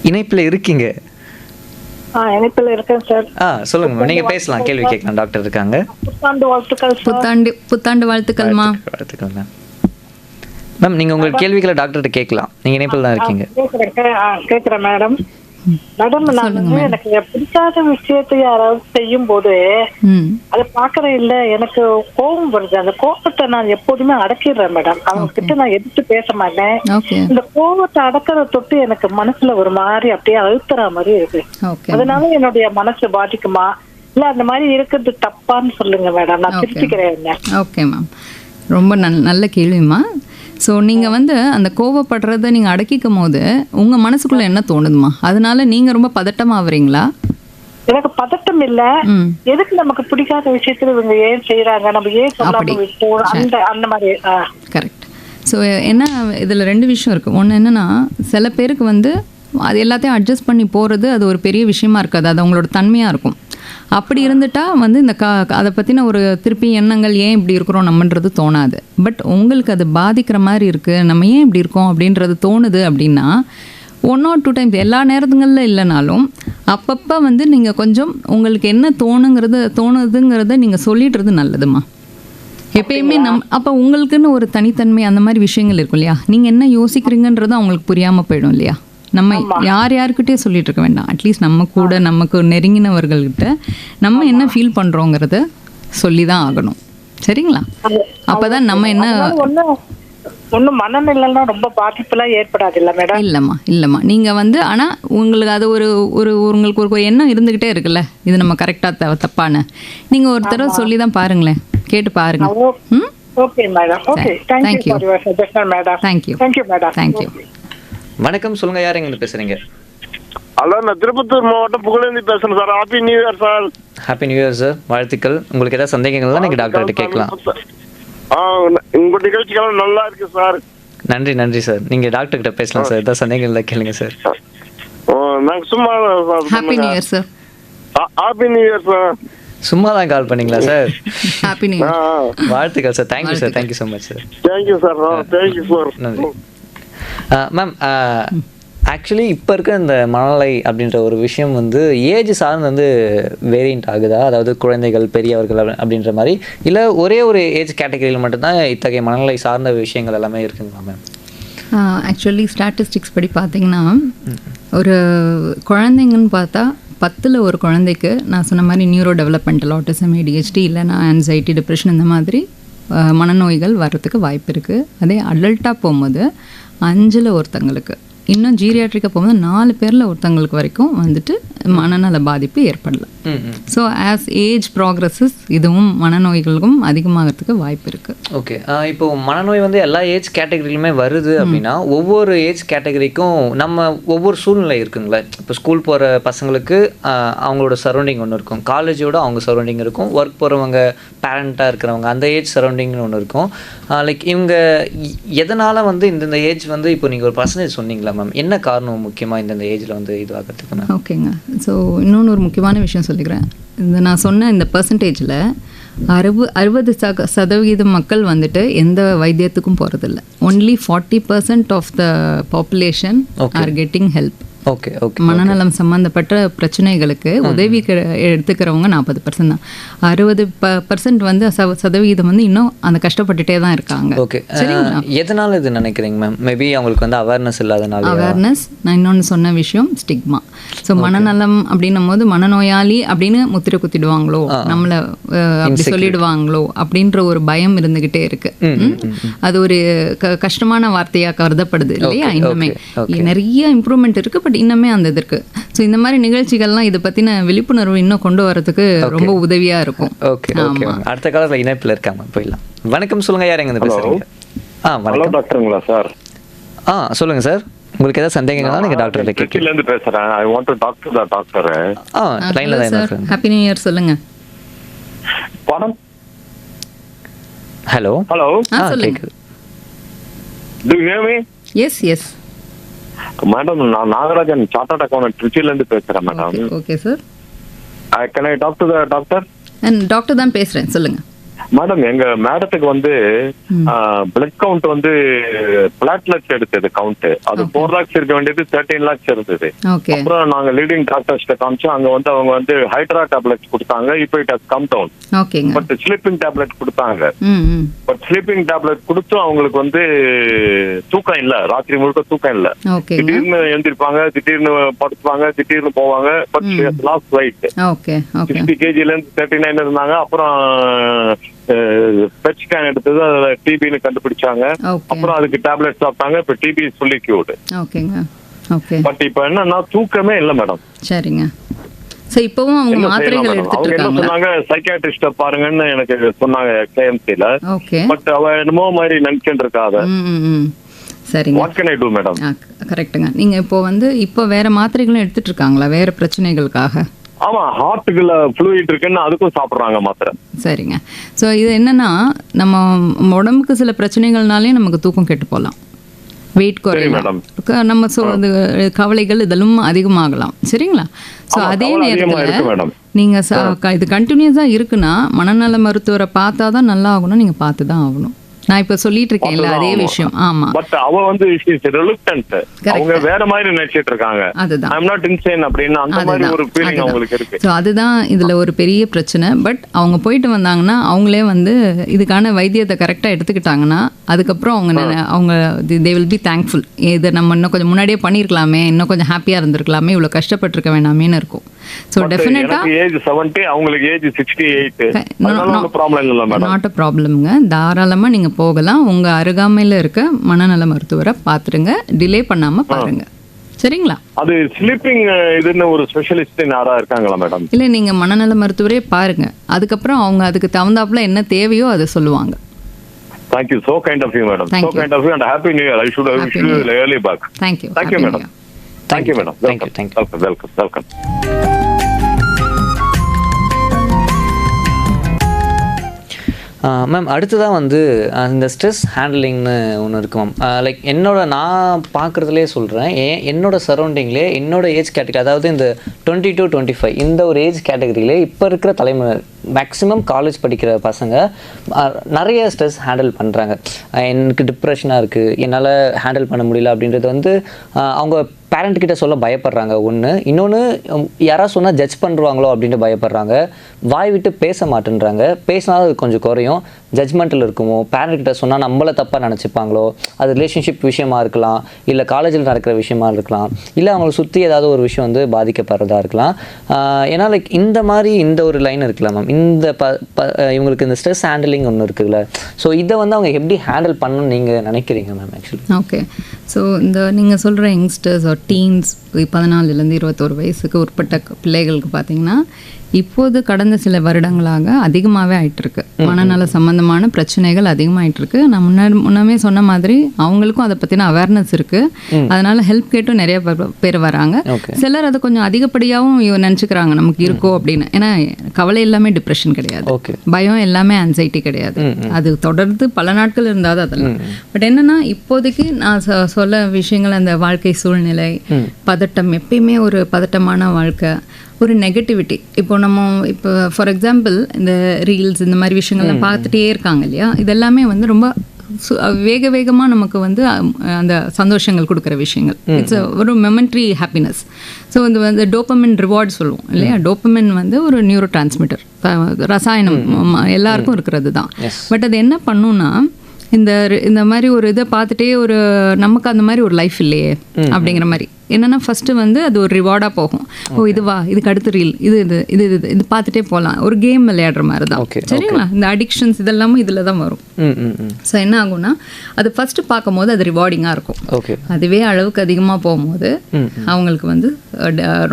இணைப்பில் இருக்கீங்க? இணைப்பில் இருக்கேன் சார். சொல்லுங்க மேம், நீங்கள் பேசலாம், கேள்வி கேட்கலாம், டாக்டர் இருக்காங்க. புத்தாண்டு வாழ்த்துக்கள். புத்தாண்டு வாழ்த்துக்கள்மா. வாழ்த்துக்கள் மேம். மேம், நீங்கள் உங்கள் கேள்விகளை டாக்டர்கிட்ட கேட்கலாம், நீங்கள் இணைப்பில் தான் இருக்கீங்க. கேட்குறேன் மேடம். மேடம், நான் எனக்கு பிடிக்காத விஷயத்தை யாராவது செய்யும் போது அதை பாக்குற இல்ல, எனக்கு கோபம் வருது. அந்த கோபத்தை நான் எப்போதுமே அடக்கிடுறேன் மேடம். அவங்க கிட்ட நான் எதிர்த்து பேச மாட்டேன். இந்த கோபத்தை அடக்கிறத தொட்டு எனக்கு மனசுல ஒரு மாதிரி அப்படியே அழுத்துற மாதிரி இருக்கு. அதனால என்னுடைய மனசு பாதிக்குமா இல்ல அந்த மாதிரி இருக்கிறது தப்பான்னு சொல்லுங்க மேடம், நான் திருத்திக்கிறேன். ஓகே மேம், ரொம்ப நல்ல கேள்விமா. ஸோ நீங்கள் வந்து அந்த கோவப்படுறத நீங்கள் அடக்கிக்கும் போது உங்கள் மனசுக்குள்ளே என்ன தோணுதுமா? அதனால நீங்கள் ரொம்ப பதட்டமாகறீங்களா? எனக்கு பதட்டம் இல்ல, எதுக்கு நமக்கு பிடிக்காத விஷயத்துல இவங்க ஏன் செய்யறாங்க, நம்ம ஏன் சொல்லாம அந்த மாதிரி. கரெக்ட். ஸோ என்ன, இதில் 2 விஷயம் இருக்குது. ஒன்று என்னென்னா, சில பேருக்கு வந்து அது எல்லாத்தையும் அட்ஜஸ்ட் பண்ணி போகிறது அது ஒரு பெரிய விஷயமா இருக்காது, அது அவங்களோட தன்மையாக இருக்கும். அப்படி இருந்துட்டால் வந்து இந்த அதை பற்றின ஒரு திருப்பி எண்ணங்கள் ஏன் இப்படி இருக்கிறோம் நம்மன்றது தோணாது. பட் உங்களுக்கு அது பாதிக்கிற மாதிரி இருக்குது, நம்ம ஏன் இப்படி இருக்கோம் அப்படின்றது தோணுது அப்படின்னா 1 or 2 டைம்ஸ், எல்லா நேரத்துங்களில் இல்லைனாலும் அப்பப்போ வந்து நீங்கள் கொஞ்சம் உங்களுக்கு என்ன தோணுதுங்கிறத நீங்கள் சொல்லிடுறது நல்லதுமா. எப்பயுமே அப்போ உங்களுக்குன்னு ஒரு தனித்தன்மை அந்த மாதிரி விஷயங்கள் இருக்கும் இல்லையா? நீங்கள் என்ன யோசிக்கிறீங்கன்றது அவங்களுக்கு புரியாமல் போயிடும் இல்லையா? நம்ம யார்கிட்டயே சொல்லிட்டு இருக்க வேண்டாம். அட்லீஸ்ட் நம்ம கூட நமக்கு நெருங்கினவர்கள்கிட்ட நம்ம என்ன ஃபீல் பண்ணுறோங்கிறத சொல்லி தான் ஆகணும். சரிங்களா? அப்போதான் நம்ம என்ன ஒன்றும் மனநிலைனா ரொம்ப பாதிப்புலாம் ஏற்படாது இல்லை மேடம்? இல்லைம்மா நீங்கள் வந்து ஆனால் உங்களுக்கு அது உங்களுக்கு ஒரு எண்ணம் இருந்துக்கிட்டே இருக்குல்ல, இது நம்ம கரெக்டாக தப்பான நீங்கள் ஒரு தடவை சொல்லி தான் பாருங்களேன், கேட்டு பாருங்க. Okay madam. Okay, thank you madam. Thank you madam. Thank you. வணக்கம், சொல்லுங்க, யார் எங்க பேசுறீங்க? ஹலோ, நான் திருப்பத்தூர் மாவட்டம் புகழேந்தி பேசுறேன் sir. Happy new year sir. Happy new year sir, வாழ்த்துக்கள். உங்களுக்கு ஏதாவது சந்தேகங்கள் தான் நீங்க டாக்டர் கிட்ட கேட்கலாம். உங்க நிகழ்ச்சிகள் நல்லா இருக்கு சார். நன்றி சார், நீங்க டாக்டர் கிட்ட பேசலாம் சார், ஏதாவது சந்தேகங்கள் கேளுங்க சார். நாங்க சும்மா happy new year sir. Happy new year sir. சும்மா தான் கால் பண்ணீங்களா சார்? Happy new year. வாழ்த்துக்கள் sir. Thank you sir, thank you so much sir. Thank you sir. Thank you sir. நன்றி மேம். ஆக்சுவலி இப்போ இருக்க இந்த மனநிலை அப்படின்ற ஒரு விஷயம் வந்து ஏஜ் சார்ந்து வந்து வேரியண்ட் ஆகுதா? அதாவது குழந்தைகள், பெரியவர்கள் அப்படின்ற மாதிரி, இல்லை ஒரே ஒரு ஏஜ் கேட்டகரியில் மட்டும்தான் இத்தகைய மனநிலை சார்ந்த விஷயங்கள் எல்லாமே இருக்குங்களா மேம்? ஆக்சுவலி ஸ்டாட்டிஸ்டிக்ஸ் படி பார்த்தீங்கன்னா, ஒரு குழந்தைங்கன்னு பார்த்தா 10ல் ஒரு குழந்தைக்கு நான் சொன்ன மாதிரி நியூரோ டெவலப்மெண்டல் ஆட்டிசம், ADHD இல்லைனா ஆன்சைட்டி, டிப்ரெஷன் இந்த மாதிரி மனநோய்கள் வர்றதுக்கு வாய்ப்பு இருக்குது. அதே அடல்ட்டாக போகும்போது 5ல் ஒருத்தங்களுக்கு இன்னும் ஜீரியாட்ரிக்காக போகும்போது 4 பேரில் ஒருத்தங்களுக்கு வரைக்கும் வந்துட்டு மனநல பாதிப்பு ஏற்படலாம். ஸோ ஆஸ் ஏஜ் ப்ராக்ரஸஸ் இதுவும் மனநோய்களுக்கும் அதிகமாகிறதுக்கு வாய்ப்பு இருக்குது. ஓகே, இப்போ மனநோய் வந்து எல்லா ஏஜ் கேட்டகரியிலுமே வருது அப்படின்னா ஒவ்வொரு ஏஜ் கேட்டகரிக்கும் நம்ம ஒவ்வொரு சூழ்நிலை இருக்குங்களே. இப்போ ஸ்கூல் போகிற பசங்களுக்கு அவங்களோட சரௌண்டிங் ஒன்று இருக்கும், காலேஜோட அவங்க சரௌண்டிங் இருக்கும், ஒர்க் போகிறவங்க பேரண்ட்டாக இருக்கிறவங்க அந்த ஏஜ் சரௌண்டிங்னு ஒன்று இருக்கும். லைக் இவங்க எதனால் வந்து இந்த ஏஜ் வந்து இப்போ நீங்கள் ஒரு பர்சன்டேஜ் சொன்னீங்களா மேம், என்ன காரணம் முக்கியமாக இந்த ஏஜில் வந்து இது ஆகிறதுக்கு மேம்? ஓகேங்க, ஸோ இன்னொன்று ஒரு முக்கியமான விஷயம் சொல்லிக்கிறேன். இந்த நான் சொன்ன இந்த பர்சன்டேஜில் 60% மக்கள் வந்துட்டு எந்த வைத்தியத்துக்கும் போகிறதில்ல. Only 40% of the population are getting help. Okay okay, மனநலம் சம்மந்தப்பட்ட பிரச்சனைகளுக்கு உதவி எடுத்துக்கிறவங்க 40% தான். 60% வந்து சதவிகிதம் வந்து இன்னும் அந்த கஷ்டப்பட்டுட்டே தான் இருக்காங்க. ஓகே, எதனால இது நினைக்கிறீங்க மேம்? மேபி அவங்களுக்கு வந்து அவேர்னஸ் இல்லாதனால. அவேர்னஸ், நான் இன்னொன்று சொன்ன விஷயம் ஸ்டிக்மா. ஸோ மனநலம் அப்படின்னும் போது மனநோயாளி அப்படின்னு முத்திரை குத்திடுவாங்களோ, நம்மளை அப்படி சொல்லிடுவாங்களோ அப்படின்ற ஒரு பயம் இருந்துகிட்டே இருக்கு. அது ஒரு கஷ்டமான வார்த்தையாக கருதப்படுது இல்லையா? இன்னுமே நிறைய இம்ப்ரூவ்மெண்ட் இருக்கு, பட் இன்னுமே அந்த இது இருக்கு. ஸோ இந்த மாதிரி நிகழ்ச்சிகள்லாம் இதை பற்றின விழிப்புணர்வு இன்னும் கொண்டு வரதுக்கு ரொம்ப உதவியாக இருக்கும். ஓகே ஓகே, அடுத்த காலத்தில் இணைப்பில் இருக்காங்க, போயிடலாம். வணக்கம், சொல்லுங்க, யார் எங்க பேசுறீங்க? ஹலோ டாக்டருங்களா சார்? சொல்லுங்க சார், உங்களுக்கு ஏதாவது சந்தேகங்களா? நீங்க டாக்டர்ல கேட்கல இருந்து பேசுறேன். I want to talk to the doctor. லைன்ல தான் சார். ஹேப்பி நியூ இயர் சொல்லுங்க. படம். ஹலோ ஹலோ, சொல்லுங்க. Do you hear me? Yes yes madam, நான் நாகராஜன், சார்ட்டர்ட் அக்கவுண்டன்ட், திருச்சியில இருந்து பேசுறேன் madam. Okay sir. Can I talk to the doctor? Doctor தான் பேசுறேன், சொல்லுங்க. மேடம், எங்க மேடத்துக்கு வந்து பிளட் கவுண்ட் வந்து பிளாட்லெட்ஸ் எடுத்தது கவுண்ட். அது 4 lakhs இருக்க வேண்டியது 13 lakhs இருந்தது. அப்புறம் நாங்க லீடிங் டாக்டர்ஸ்ட காமிச்சோம். அங்க வந்து அவங்க வந்து ஹைட்ரா டேப்லெட்ஸ் கொடுத்தாங்க. இப்போ it has come down. But sleeping tablet கொடுத்தாங்க. பட் ஸ்லீப்பிங் டேப்லெட் கொடுத்தும் அவங்களுக்கு வந்து தூக்கம் இல்ல, ராத்திரி முழுக்க தூக்கம் இல்ல. திடீர்னு எழுந்திருப்பாங்க, திடீர்னு படுத்துவாங்க, திடீர்னு போவாங்க. பட் லாஸ்ட் வெயிட் 60 kg இருந்து 39 இருந்தாங்க. அப்புறம் பெட் ஸ்கேன் எடுத்தது, அதுல டிபின்னு கண்டுபிடிச்சாங்க. அப்புறம் அதுக்கு டேப்லெட் சாப்பிட்டாங்க. இப்ப டிபி இஸ் ஃபுல்லி கியூர்டு. ஓகேங்க, ஓகே. பட் இப்போ என்னன்னா தூக்கமே இல்ல மேடம். சரிங்க. சோ இப்பவும் அவங்க மாத்திரைகள் எடுத்துட்டு இருக்காங்க. அவங்க சொன்னாங்க சைக்கியாட்ரிஸ்ட பாருங்கன்னு எனக்கு சொன்னாங்க கேஎம்சில. ஓகே. பட் அவ என்னமோ மாதிரி நினைச்சிட்டு இருக்காத. சரிங்க. What can I to madam? கரெக்ட்டுங்க. நீங்க இப்போ வேற மாத்திரைகளும் எடுத்துட்டு இருக்காங்களா வேற பிரச்சனைகளுக்காக? ஆமா, ஹார்ட்டுக்குள்ள ஃப்ளூயிட் இருக்குன்னு அதுக்கும் சாப்பிடுறாங்க மாத்திரை. சரிங்க. ஸோ இது என்னன்னா, நம்ம உடம்புக்கு சில பிரச்சனைகள்னாலே நமக்கு தூக்கம் கெட்டு போகலாம், வெயிட் குறையலாம், நம்ம கவலைகள் இதெல்லாம் அதிகமாகலாம். சரிங்களா? ஸோ அதே நேரத்தில் நீங்கள் இது கண்டினியூஸாக இருக்குன்னா மனநல மருத்துவரை பார்த்தா தான் நல்லா ஆகணும், நீங்கள் பார்த்து தான் ஆகணும். நான் இப்ப சொல்லிட்டு இருக்கேன்ல அதே விஷயம். ஆமா, பட் அவ வந்து ரெலுக்டன்ட். அவங்க வேற மாதிரி நினைச்சிட்டு இருக்காங்க. அதுதான் ஐ அம் நாட் இன்சேன் அப்படினா அந்த மாதிரி ஒரு ஃபீலிங் அவங்களுக்கு இருக்கு. சோ அதுதான் இதுல ஒரு பெரிய பிரச்சனை. பட் அவங்க போயிட்டு வந்தாங்கன்னா அவங்களே வந்து இதுக்கான வைத்தியத்தை கரெக்டா எடுத்துக்கிட்டாங்கன்னா அதுக்கப்புறம் அவங்க they will be thankful. இதை நம்ம இன்னும் கொஞ்சம் முன்னாடியே பண்ணியிருக்கலாமே, இன்னும் கொஞ்சம் ஹாப்பியா இருந்திருக்கலாமே, இவ்வளவு கஷ்டப்பட்டிருக்க வேண்டாமேன்னு இருக்கும். ஸோ டெஃபினட்டா ஏஜ் 70, அவங்களுக்கு ஏஜ் 68. அதனால ப்ராப்ளம் இல்ல மேடம். Not a ப்ராப்ளம்ங்க. தாராளமா நீங்க போகலாம். உங்க அருகாமையில இருக்க மனநல மருத்துவரை பாத்துருங்க, டிலே பண்ணாம பாருங்க. சரிங்களா? அது ஸ்லீப்பிங் இதுன்னு ஒரு ஸ்பெஷலிஸ்ட் யாரா இருக்காங்களா மேடம்? இல்ல, நீங்க மனநல மருத்துவரே பாருங்க, அதுக்கப்புறம் அவங்க அதுக்கு தகுந்தாப்புல என்ன தேவையோ அதை சொல்லுவாங்க. Thank you, so kind of you madam. So kind of you and happy new year. I should have wished you early back. Thank you. Thank you madam. Thank you madam. Welcome. Ma'am, அடுத்ததாக வந்து இந்த stress ஹேண்ட்லிங்னு ஒன்று இருக்கு ma'am. Like நான் பார்க்குறதுலேயே சொல்கிறேன், என்னோட சரௌண்டிங்லேயே என்னோட age category, அதாவது இந்த 20 to 25 இந்த ஒரு ஏஜ் கேட்டகரியிலே இப்போ இருக்கிற தலைமுறை மேக்ஸிமம் காலேஜ் படிக்கிற பசங்க நிறைய ஸ்ட்ரெஸ் ஹேண்டில் பண்ணுறாங்க. எனக்கு டிப்ரெஷனாக இருக்குது, என்னால் ஹேண்டில் பண்ண முடியல அப்படின்றது வந்து அவங்க பேரண்ட்கிட்ட சொல்ல பயப்படுறாங்க. ஒன்று, இன்னொன்று யாராவது சொன்னால் ஜட்ஜ் பண்ணுறாங்களோ அப்படின்ட்டு பயப்படுறாங்க. வாய் விட்டு பேச மாட்டேன்றாங்க. பேசினாலும் அது கொஞ்சம் குறையும். ஜட்ஜ்மெண்ட்டில் இருக்குமோ, பேரண்ட்கிட்ட சொன்னால் நம்மளை தப்பாக நினச்சிப்பாங்களோ, அது ரிலேஷன்ஷிப் விஷயமா இருக்கலாம், இல்லை காலேஜில் நடக்கிற விஷயமா இருக்கலாம், இல்லை அவங்களை சுற்றி ஏதாவது ஒரு விஷயம் வந்து பாதிக்கப்படுறதா இருக்கலாம். ஏன்னா லைக் இந்த மாதிரி இந்த ஒரு லைன் இருக்கலாம் மேம். இந்த இவங்களுக்கு இந்த ஸ்ட்ரெஸ் ஹேண்டிலிங் ஒன்று இருக்குல்ல, ஸோ இதை வந்து அவங்க எப்படி ஹேண்டில் பண்ணணும்னு நீங்கள் நினைக்கிறீங்க மேம் ஆக்சுவலி? ஓகே, ஸோ இந்த நீங்கள் சொல்கிற யங்ஸ்டர்ஸ் ஆர் டீன்ஸ் 14லேருந்து 21 வயசுக்கு உட்பட்ட பிள்ளைகளுக்கு பார்த்தீங்கன்னா இப்போது கடந்த சில வருடங்களாக அதிகமாகவே ஆயிட்டிருக்கு. மனநல சம்பந்தமான பிரச்சனைகள் அதிகமாகிட்டுருக்கு. நான் முன்னமே சொன்ன மாதிரி அவங்களுக்கும் அதை பற்றின அவேர்னஸ் இருக்குது. அதனால் ஹெல்ப் கேட்டும் நிறைய பேர் வராங்க. சிலர் அதை கொஞ்சம் அதிகப்படியாகவும் நினச்சிக்கிறாங்க நமக்கு இருக்கோ அப்படின்னு. ஏன்னா கவலை எல்லாமே டிப்ரெஷன் கிடையாது, பயம் எல்லாமே ஆன்சைட்டி கிடையாது. அது தொடர்ந்து பல நாட்கள் இருந்தால் தான் அதெல்லாம். பட் என்னென்னா இப்போதைக்கு நான் சொல்ல விஷயங்கள் அந்த வாழ்க்கை சூழ்நிலை, பதட்டம், எப்பயுமே ஒரு பதட்டமான வாழ்க்கை, ஒரு நெகட்டிவிட்டி. இப்போ நம்ம இப்போ ஃபார் எக்ஸாம்பிள் இந்த ரீல்ஸ் இந்த மாதிரி விஷயங்கள்லாம் பார்த்துட்டே இருக்காங்க இல்லையா, இதெல்லாமே வந்து ரொம்ப வேக வேகமாக நமக்கு வந்து அந்த சந்தோஷங்கள் கொடுக்குற விஷயங்கள். இட்ஸ் ஒரு மெமெண்ட்ரி ஹாப்பினஸ். ஸோ இது வந்து டோப்பமின் ரிவார்ட் சொல்லுவோம் இல்லையா. டோப்பமின் வந்து ஒரு நியூரோ டிரான்ஸ்மிட்டர், ரசாயனம், எல்லாருக்கும் இருக்கிறது தான். பட் அது என்ன பண்ணுன்னா இந்த மாதிரி ஒரு இதை பார்த்துட்டே ஒரு நமக்கு அந்த மாதிரி ஒரு லைஃப் இல்லையே அப்படிங்கிற மாதிரி என்னென்னா ஃபஸ்ட்டு வந்து அது ஒரு ரிவார்டாக போகும். ஓ இதுவா, இதுக்கு அடுத்து ரீல், இது பார்த்துட்டே போகலாம், ஒரு கேம் விளையாடுற மாதிரி தான். சரிங்களா? இந்த அடிக்ஷன்ஸ் இதெல்லாமும் இதில் தான் வரும். ஸோ என்ன ஆகும்னா அது ஃபஸ்ட்டு பார்க்கும்போது அது ரிவார்டிங்காக இருக்கும். அதுவே அளவுக்கு அதிகமாக போகும்போது அவங்களுக்கு வந்து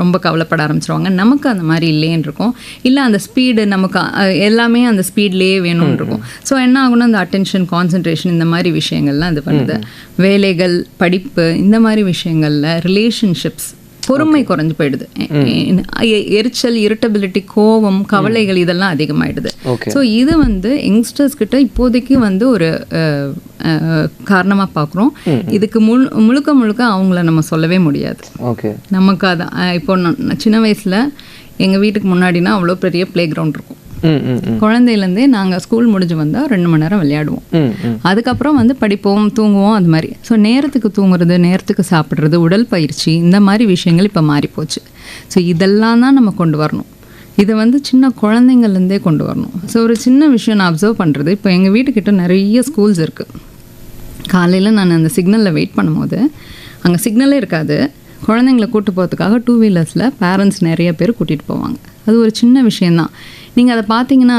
ரொம்ப கவலைப்பட ஆரம்பிச்சிருவாங்க. நமக்கு அந்த மாதிரி இல்லைன்னு இருக்கும். இல்லை அந்த ஸ்பீடு நமக்கு எல்லாமே அந்த ஸ்பீட்லேயே வேணும்னு இருக்கும். ஸோ என்ன ஆகும்னா அந்த அட்டென்ஷன், கான்சன்ட்ரேஷன் இந்த மாதிரி விஷயங்கள்லாம் இது பண்ணுது. வேலைகள், படிப்பு இந்த மாதிரி விஷயங்களில் ரிலேஷன்ஷிப்ஸ் பொறுமை குறைஞ்சு போயிடுது. எரிச்சல், இரிட்டபிலிட்டி, கோபம், கவலைகள் இதெல்லாம் அதிகமாயிடுது. ஸோ இது வந்து யங்ஸ்டர்ஸ் கிட்ட இப்போதைக்கு வந்து ஒரு காரணமாக பார்க்குறோம். இதுக்கு முழுக்க அவங்கள நம்ம சொல்லவே முடியாது. நமக்கு அதான் இப்போ சின்ன வயசில் எங்கள் வீட்டுக்கு முன்னாடினா அவ்வளோ பெரிய ப்ளே கிரவுண்ட் இருக்கும். குழந்தையிலேருந்தே நாங்கள் ஸ்கூல் முடிஞ்சு வந்தால் 2 மணி நேரம் விளையாடுவோம். அதுக்கப்புறம் வந்து படிப்போம், தூங்குவோம், அது மாதிரி. ஸோ நேரத்துக்கு தூங்குறது, நேரத்துக்கு சாப்பிட்றது, உடல் பயிற்சி இந்த மாதிரி விஷயங்கள் இப்போ மாறிப்போச்சு. ஸோ இதெல்லாம் தான் நம்ம கொண்டு வரணும். இதை வந்து சின்ன குழந்தைங்கள்லேருந்தே கொண்டு வரணும். ஸோ ஒரு சின்ன விஷயம் நான் அப்சர்வ் பண்ணுறது, இப்போ எங்கள் வீட்டுக்கிட்ட நிறைய ஸ்கூல்ஸ் இருக்குது. காலையில் நான் அந்த சிக்னலில் வெயிட் பண்ணும்போது அங்கே சிக்னலே இருக்காது. குழந்தைங்களை கூட்டு போகிறதுக்காக 2 வீலர்ஸில் பேரண்ட்ஸ் நிறைய பேர் கூட்டிகிட்டு போவாங்க. அது ஒரு சின்ன விஷயந்தான். நீங்கள் அதை பார்த்தீங்கன்னா,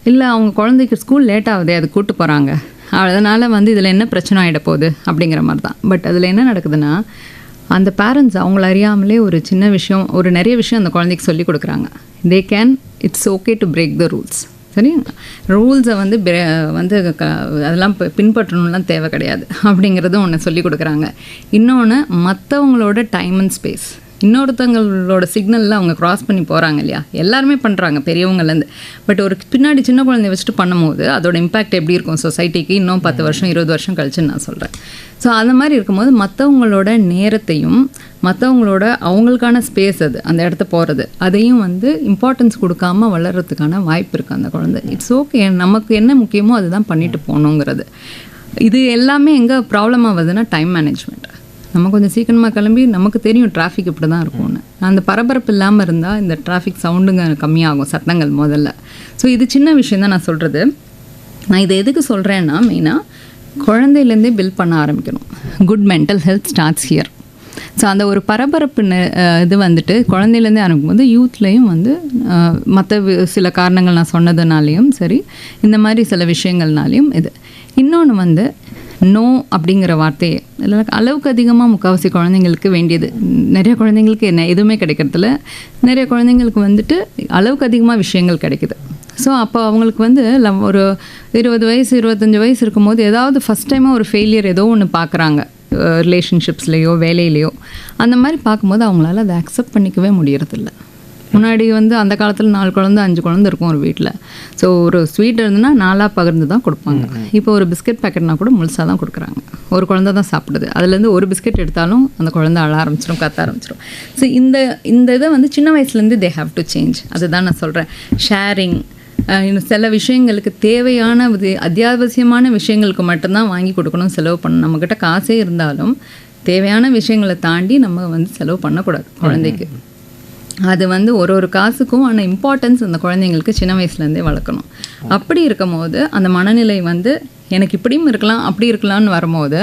இல்லை அவங்க குழந்தைக்கு ஸ்கூல் லேட் ஆகுதே, அது கூப்பிட்டு போகிறாங்க, அதனால் வந்து இதில் என்ன பிரச்சனை ஆகிட போகுது அப்படிங்கிற மாதிரி தான். பட் அதில் என்ன நடக்குதுன்னா அந்த பேரண்ட்ஸ் அவங்கள அறியாமலே ஒரு சின்ன விஷயம், ஒரு நிறைய விஷயம் அந்த குழந்தைக்கு சொல்லி கொடுக்குறாங்க. They can, it's okay to break the rules. சரி, ரூல்ஸை வந்து அதெல்லாம் பின்பற்றணும்லாம் தேவை கிடையாது அப்படிங்கிறதும் ஒன்று சொல்லி கொடுக்குறாங்க. இன்னொன்று, மற்றவங்களோட டைம் அண்ட் ஸ்பேஸ், இன்னொருத்தவங்களோட சிக்னலில் அவங்க க்ராஸ் பண்ணி போகிறாங்க இல்லையா, எல்லாருமே பண்ணுறாங்க பெரியவங்கலேருந்து. பட் ஒரு பின்னாடி சின்ன குழந்தைய வச்சுட்டு பண்ணும்போது அதோட இம்பேக்ட் எப்படி இருக்கும் சொசைட்டிக்கு இன்னும் 10 வருஷம் 20 வருஷம் கழிச்சுன்னு நான் சொல்கிறேன். ஸோ அந்த மாதிரி இருக்கும்போது மற்றவங்களோட நேரத்தையும் மற்றவங்களோட அவங்களுக்கான ஸ்பேஸ், அது அந்த இடத்த போகிறது, அதையும் வந்து இம்பார்ட்டன்ஸ் கொடுக்காம வளர்கிறதுக்கான வாய்ப்பு இருக்குது அந்த குழந்தை. இட்ஸ் ஓகே, நமக்கு என்ன முக்கியமோ அதுதான் பண்ணிட்டு போகணுங்கிறது. இது எல்லாமே எங்கே ப்ராப்ளம் ஆகுதுன்னா டைம் மேனேஜ்மெண்ட். நம்ம கொஞ்சம் சீக்கிரமாக கிளம்பி, நமக்கு தெரியும் டிராஃபிக் இப்படி தான் இருக்கும்னு, அந்த பரபரப்பு இல்லாமல் இருந்தால் இந்த டிராஃபிக் சவுண்டுங்க கம்மியாகும், சத்தங்கள் முதல்ல. ஸோ இது சின்ன விஷயம் தான் நான் சொல்கிறது. நான் இதை எதுக்கு சொல்கிறேன்னா, மெயினாக குழந்தையிலேருந்தே பில்ட் பண்ண ஆரம்பிக்கணும். Good mental health starts here. So அந்த ஒரு பரபரப்பு இது வந்துட்டு குழந்தையிலேருந்தே ஆரம்பிக்கும்போது யூத்லேயும் வந்து மற்ற சில காரணங்கள் நான் சொன்னதுனாலேயும் சரி, இந்த மாதிரி சில விஷயங்கள்னாலையும் இது. இன்னொன்று வந்து நோ அப்படிங்கிற வார்த்தையை அளவுக்கு அதிகமாக முக்கால்வாசி குழந்தைங்களுக்கு வேண்டியது. நிறைய குழந்தைங்களுக்கு என்ன எதுவுமே கிடைக்கிறதில்ல, நிறைய குழந்தைங்களுக்கு வந்துட்டு அளவுக்கு அதிகமாக விஷயங்கள் கிடைக்குது. ஸோ அப்போ அவங்களுக்கு வந்து ஒரு 20 வயசு 25 வயசு இருக்கும்போது ஏதாவது ஃபஸ்ட் டைமாக ஒரு ஃபெயிலியர் ஏதோ ஒன்று பார்க்குறாங்க, ரிலேஷன்ஷிப்ஸ்லேயோ வேலையிலையோ. அந்த மாதிரி பார்க்கும்போது அவங்களால அதை அக்செப்ட் பண்ணிக்கவே முடியறதில்ல. முன்னாடி வந்து அந்த காலத்தில் 4 குழந்தை 5 குழந்தை இருக்கும் ஒரு வீட்டில். ஸோ ஒரு ஸ்வீட் இருந்ததுன்னா 4 பகிர்ந்து தான் கொடுப்பாங்க. இப்போ ஒரு பிஸ்கெட் பேக்கெட்னா கூட முழுசாக தான் கொடுக்குறாங்க. ஒரு குழந்தை தான் சாப்பிடுது. அதுலேருந்து ஒரு பிஸ்கெட் எடுத்தாலும் அந்த குழந்தை அழ ஆரம்பிச்சிடும், கத்த ஆரம்பிச்சிடும். ஸோ இந்த இதை வந்து சின்ன வயசுலேருந்து தே ஹாவ் டு சேஞ்ச். அதுதான் நான் சொல்கிறேன். ஷேரிங், சில விஷயங்களுக்கு தேவையான அத்தியாவசியமான விஷயங்களுக்கு மட்டும்தான் வாங்கி கொடுக்கணும், செலவு பண்ணணும். நம்மக்கிட்ட காசே இருந்தாலும் தேவையான விஷயங்களை தாண்டி நம்ம வந்து செலவு பண்ணக்கூடாது குழந்தைக்கு. அது வந்து ஒரு காசுக்கும் ஆனால் இம்பார்ட்டன்ஸ் அந்த குழந்தைங்களுக்கு சின்ன வயசுலேருந்தே வளர்க்கணும். அப்படி இருக்கும் போது அந்த மனநிலை வந்து எனக்கு இப்படியும் இருக்கலாம் அப்படி இருக்கலாம்னு வரும்போது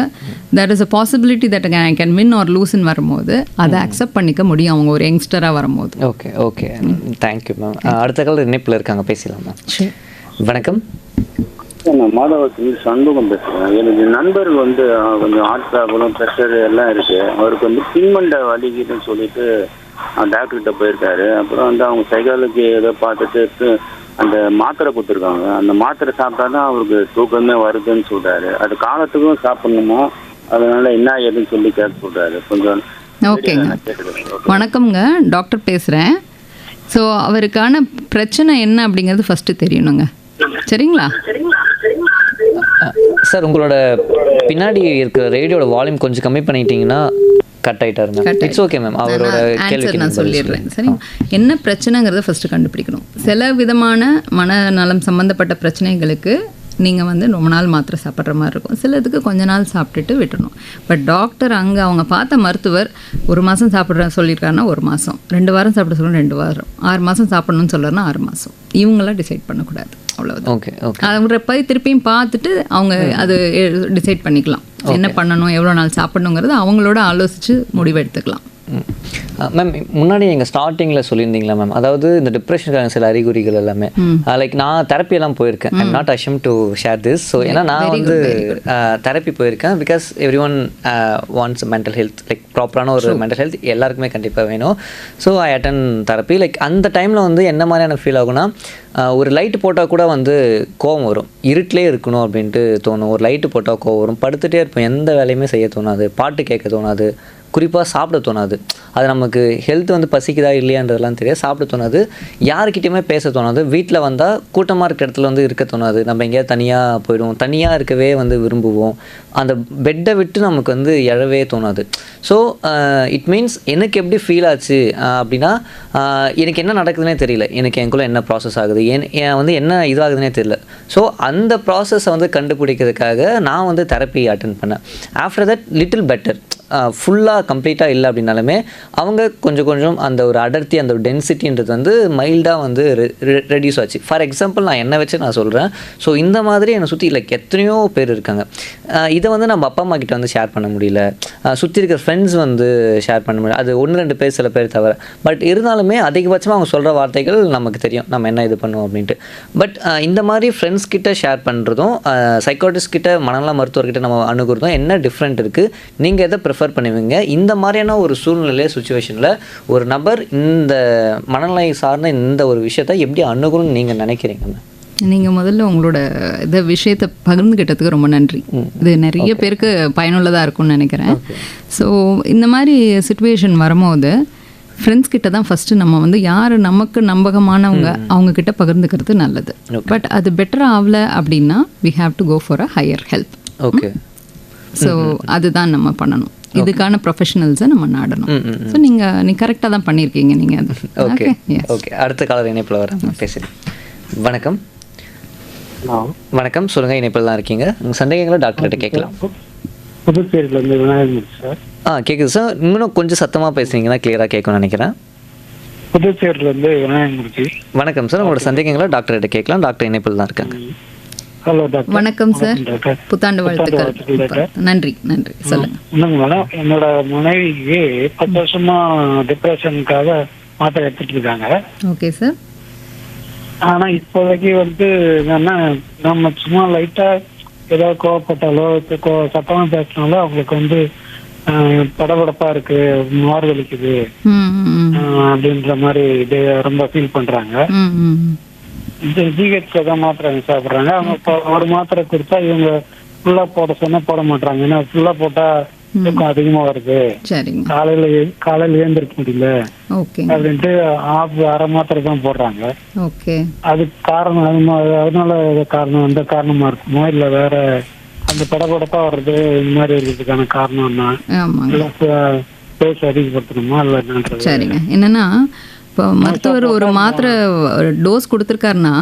there is a possibility that I can win or lose ன்னு வரும்போது அதை அக்செப்ட் பண்ணிக்க முடியும் அவங்க ஒரு யங்ஸ்டராக வரும்போது. Okay okay, thank you ma'am. அடுத்த கால இணைப்பில் இருக்காங்க, பேசலாம் மேம். வணக்கம். நான் மாதவத்தில் சண்முகம் பேசுகிறேன். எனக்கு நண்பர் வந்து கொஞ்சம் ஹார்ட் ப்ராப்ளம், ப்ரெஷர் எல்லாம் இருக்குது. அவருக்கு வந்து பின்மண்டை வலிக்குதுன்னு சொல்லிட்டு டாக்டர்கிட்ட போயிருக்காரு. அப்புறம் வந்து அவங்க சைக்காலஜி ஏதோ பார்த்துட்டு அந்த மாத்திரை கொடுத்துருக்காங்க. அந்த மாத்திரை சாப்பிட்டா தான் அவருக்கு தூக்கமே வருதுன்னு சொல்கிறாரு. அது காலத்துக்கும் சாப்பிடணுமா, அதனால என்ன ஏதுன்னு சொல்லி கேட்க சொல்கிறாரு. கொஞ்சம் ஓகேங்க, வணக்கம்ங்க, டாக்டர் பேசுகிறேன். ஸோ அவருக்கான பிரச்சனை என்ன அப்படிங்கிறது ஃபஸ்ட்டு தெரியணுங்க, சரிங்களா? சார், உங்களோட பின்னாடி இருக்கிற ரேடியோட வால்யூம் கொஞ்சம் கம்மி பண்ணிட்டீங்கன்னா கட் ஆகிட்டாரு மேம். It's okay ma'am. அவரோட கேள்வி நான் சொல்லிடுறேன், சரி? என்ன பிரச்சனைங்கிறத ஃபஸ்ட்டு கண்டுபிடிக்கணும். சில விதமான மனநலம் சம்மந்தப்பட்ட பிரச்சனைகளுக்கு நீங்கள் வந்து ரொம்ப நாள் மாத்திரை சாப்பிட்ற மாதிரி இருக்கும். சிலதுக்கு கொஞ்ச நாள் சாப்பிட்டுட்டு விட்டுணும். பட் டாக்டர் அங்கே அவங்க பார்த்த மருத்துவர் 1 மாதம் சாப்பிட்ற சொல்லியிருக்காருன்னா 1 மாதம், 2 வாரம் சாப்பிட சொல்லணும் 2 வாரம், 6 மாதம் சாப்பிடணும்னு சொல்கிறேன்னா 6 மாதம். இவங்களாம் டிசைட் பண்ணக்கூடாது, அவ்வளோதான். Okay okay. அவங்க போய் திருப்பியும் பார்த்துட்டு அவங்க அது டிசைட் பண்ணிக்கலாம் என்ன பண்ணணும், எவ்வளோ நாள் சாப்பிடணுங்கிறது அவங்களோட ஆலோசித்து முடிவு எடுத்துக்கலாம். மேம், முன்னாடி எங்கள் ஸ்டார்டிங்கில் சொல்லியிருந்தீங்களா மேம், அதாவது இந்த டிப்ரெஷனுக்கான சில அறிகுறிகள் எல்லாமே லைக் நான் தெரப்பியெல்லாம் போயிருக்கேன். I'm not ashamed to share this. So ஏன்னா நான் வந்து தெரப்பி போயிருக்கேன். Because everyone wants mental health, like ப்ராப்பரான ஒரு மென்டல் ஹெல்த் எல்லாருக்குமே கண்டிப்பாக வேணும். So I attend therapy. Like அந்த டைமில் வந்து என்ன மாதிரியான ஃபீல் ஆகும்னா, ஒரு லைட்டு போட்டால் கூட வந்து கோவம் வரும், இருட்டிலே இருக்கணும் அப்படின்ட்டு தோணும். ஒரு லைட்டு போட்டால் கோவம் வரும், படுத்துகிட்டே இருப்போம், எந்த வேலையுமே செய்ய தோணாது, பாட்டு கேட்க தோணாது, குறிப்பாக சாப்பிட தோணாது. அது நமக்கு ஹெல்த் வந்து பசிக்குதா இல்லையான்றதெல்லாம் தெரியாது. சாப்பிட தோணாது, யாருக்கிட்டையுமே பேச தோணாது, வீட்டில் வந்தால் கூட்டமாக இருக்கிற இடத்துல வந்து இருக்க தோணாது, நம்ம எங்கேயாவது தனியாக போயிடுவோம், தனியாக இருக்கவே வந்து விரும்புவோம், அந்த பெட்டை விட்டு நமக்கு வந்து எழவே தோணாது. ஸோ இட் மீன்ஸ் எனக்கு எப்படி ஃபீல் ஆச்சு அப்படின்னா, எனக்கு என்ன நடக்குதுன்னே தெரியல, எனக்கு எனக்குள்ளே என்ன ப்ராசஸ் ஆகுது, ஏன் வந்து என்ன இதாகுதுன்னே தெரியல. ஸோ அந்த ப்ராசஸை வந்து கண்டுபிடிக்கிறதுக்காக நான் வந்து தெரப்பி அட்டென்ட் பண்ணேன். After that little better. ஃபுல்லாக கம்ப்ளீட்டாக இல்லை அப்படின்னாலுமே அவங்க கொஞ்சம் கொஞ்சம் அந்த ஒரு அடர்த்தி, அந்த ஒரு டென்சிட்டின்றது வந்து மைல்டாக வந்து ரெடியூஸ் ஆச்சு. ஃபார் எக்ஸாம்பிள் நான் என்னை வச்சு நான் சொல்கிறேன். ஸோ இந்த மாதிரி என்னை சுற்றி லைக் எத்தனையோ பேர் இருக்காங்க. இதை வந்து நம்ம அப்பா அம்மா கிட்ட வந்து ஷேர் பண்ண முடியல, சுற்றி இருக்கிற ஃப்ரெண்ட்ஸ் வந்து ஷேர் பண்ண முடியல, அது 1-2 பேர் சில பேர் தவிர. பட் இருந்தாலுமே அதிகபட்சமாக அவங்க சொல்கிற வார்த்தைகள் நமக்கு தெரியும், நம்ம என்ன இது பண்ணுவோம் அப்படின்ட்டு. பட் இந்த மாதிரி ஃப்ரெண்ட்ஸ் கிட்ட ஷேர் பண்ணுறதும் சைக்காட்ரிஸ்ட் கிட்ட, மனநல மருத்துவர்கிட்ட நம்ம அணுகுறதும் என்ன டிஃப்ரெண்ட் இருக்குது, நீங்கள் எதை ப்ரிஃபர் பண்ணுவீங்க? இந்த மாதிரியான ஒரு சூழ்நிலை சுச்சுவேஷனில் ஒரு நபர் இந்த மனநிலை சார்ந்த இந்த ஒரு விஷயத்தை எப்படி அணுகணும்னு நீங்கள் நினைக்கிறீங்க? நீங்கள் முதல்ல உங்களோட இந்த விஷயத்தை பகிர்ந்துக்கிட்டதுக்கு ரொம்ப நன்றி. இது நிறைய பேருக்கு பயனுள்ளதாக இருக்கும்னு நினைக்கிறேன். ஸோ இந்த மாதிரி சுச்சுவேஷன் வரும்போது ஃப்ரெண்ட்ஸ் கிட்ட தான் ஃபஸ்ட்டு நம்ம வந்து யார் நமக்கு நம்பகமானவங்க அவங்கக்கிட்ட பகிர்ந்துக்கிறது நல்லது. பட் அது பெட்டராக ஆகலை அப்படின்னா we have to go for a higher help. Okay. So அதுதான் நம்ம பண்ணணும். இதுக்கான ப்ரொஃபஷனல்ஸை நம்ம நாடணும். ஸோ நீங்கள் கரெக்டாக தான் பண்ணியிருக்கீங்க நீங்கள். Okay okay. அடுத்த காலர் இணைப்பில் வராங்க, பேசுகிறேன். வணக்கம். வணக்கம், சொல்லுங்கள், இணைப்பில் தான் இருக்கீங்க. உங்கள் சந்தேகங்களை டாக்டர்கிட்ட கேட்கலாம். புதுச்சேரியிலேருந்து விநாயகர் சார். கேட்குது சார். இன்னும் கொஞ்சம் சத்தமாக பேசுனீங்கன்னா கிளியராக கேட்கும்னு நினைக்கிறேன். புதுச்சேரியிலேருந்து விநாயகமூர்த்தி. வணக்கம் சார், உங்களோட சந்தேகங்களை டாக்டர்கிட்ட கேட்கலாம். டாக்டர் இணைப்பில் தான் இருக்காங்க. Hello doctor. வணக்கம் சார், புத்தாண்டு வாழ்த்துக்கள். நன்றி நன்றி, சொல்லுங்க. ஒன்றுங்க மேடம், என்னோட மனைவிக்கு 10 வருஷமா டிப்ரெஷனுக்காக மாத்திரை எடுத்துட்டு இருக்காங்க. Okay sir. ஆனா இப்போதைக்கு வந்து என்னன்னா, நம்ம சும்மா லைட்டா ஏதாவது கோவப்பட்டாலோ சத்தமா பேசினாலோ அவங்களுக்கு வந்து படபடப்பா இருக்கு, மார்வலிக்குது அப்படின்ற மாதிரி ரொம்ப ஃபீல் பண்றாங்க. ஜிஹெச்ல தான் மாத்திரை சாப்பிடுறாங்க. அவங்க ஒரு மாத்திரை கொடுத்தா இவங்க ஃபுல்லா போட சொன்னா போட மாட்டாங்க. ஏன்னா ஃபுல்லா போட்டா தூக்கம் அதிகமா வருது, காலையில ஏந்திருக்க முடியல அப்படின்ட்டு அரை மாத்திரை தான் போடுறாங்க. அதுக்கு காரணம் அதனால காரணம் அந்த காரணமா இருக்குமோ இல்ல வேற அந்த படபடப்பா வர்றது இந்த மாதிரி இருக்கிறதுக்கான காரணம் என்ன? பேச அதிகப்படுத்தணுமா இல்ல என்னன்றது? சரிங்க. என்னன்னா இப்போ மருத்துவர் ஒரு மாத்திரை டோஸ் கொடுத்துருக்காருன்னா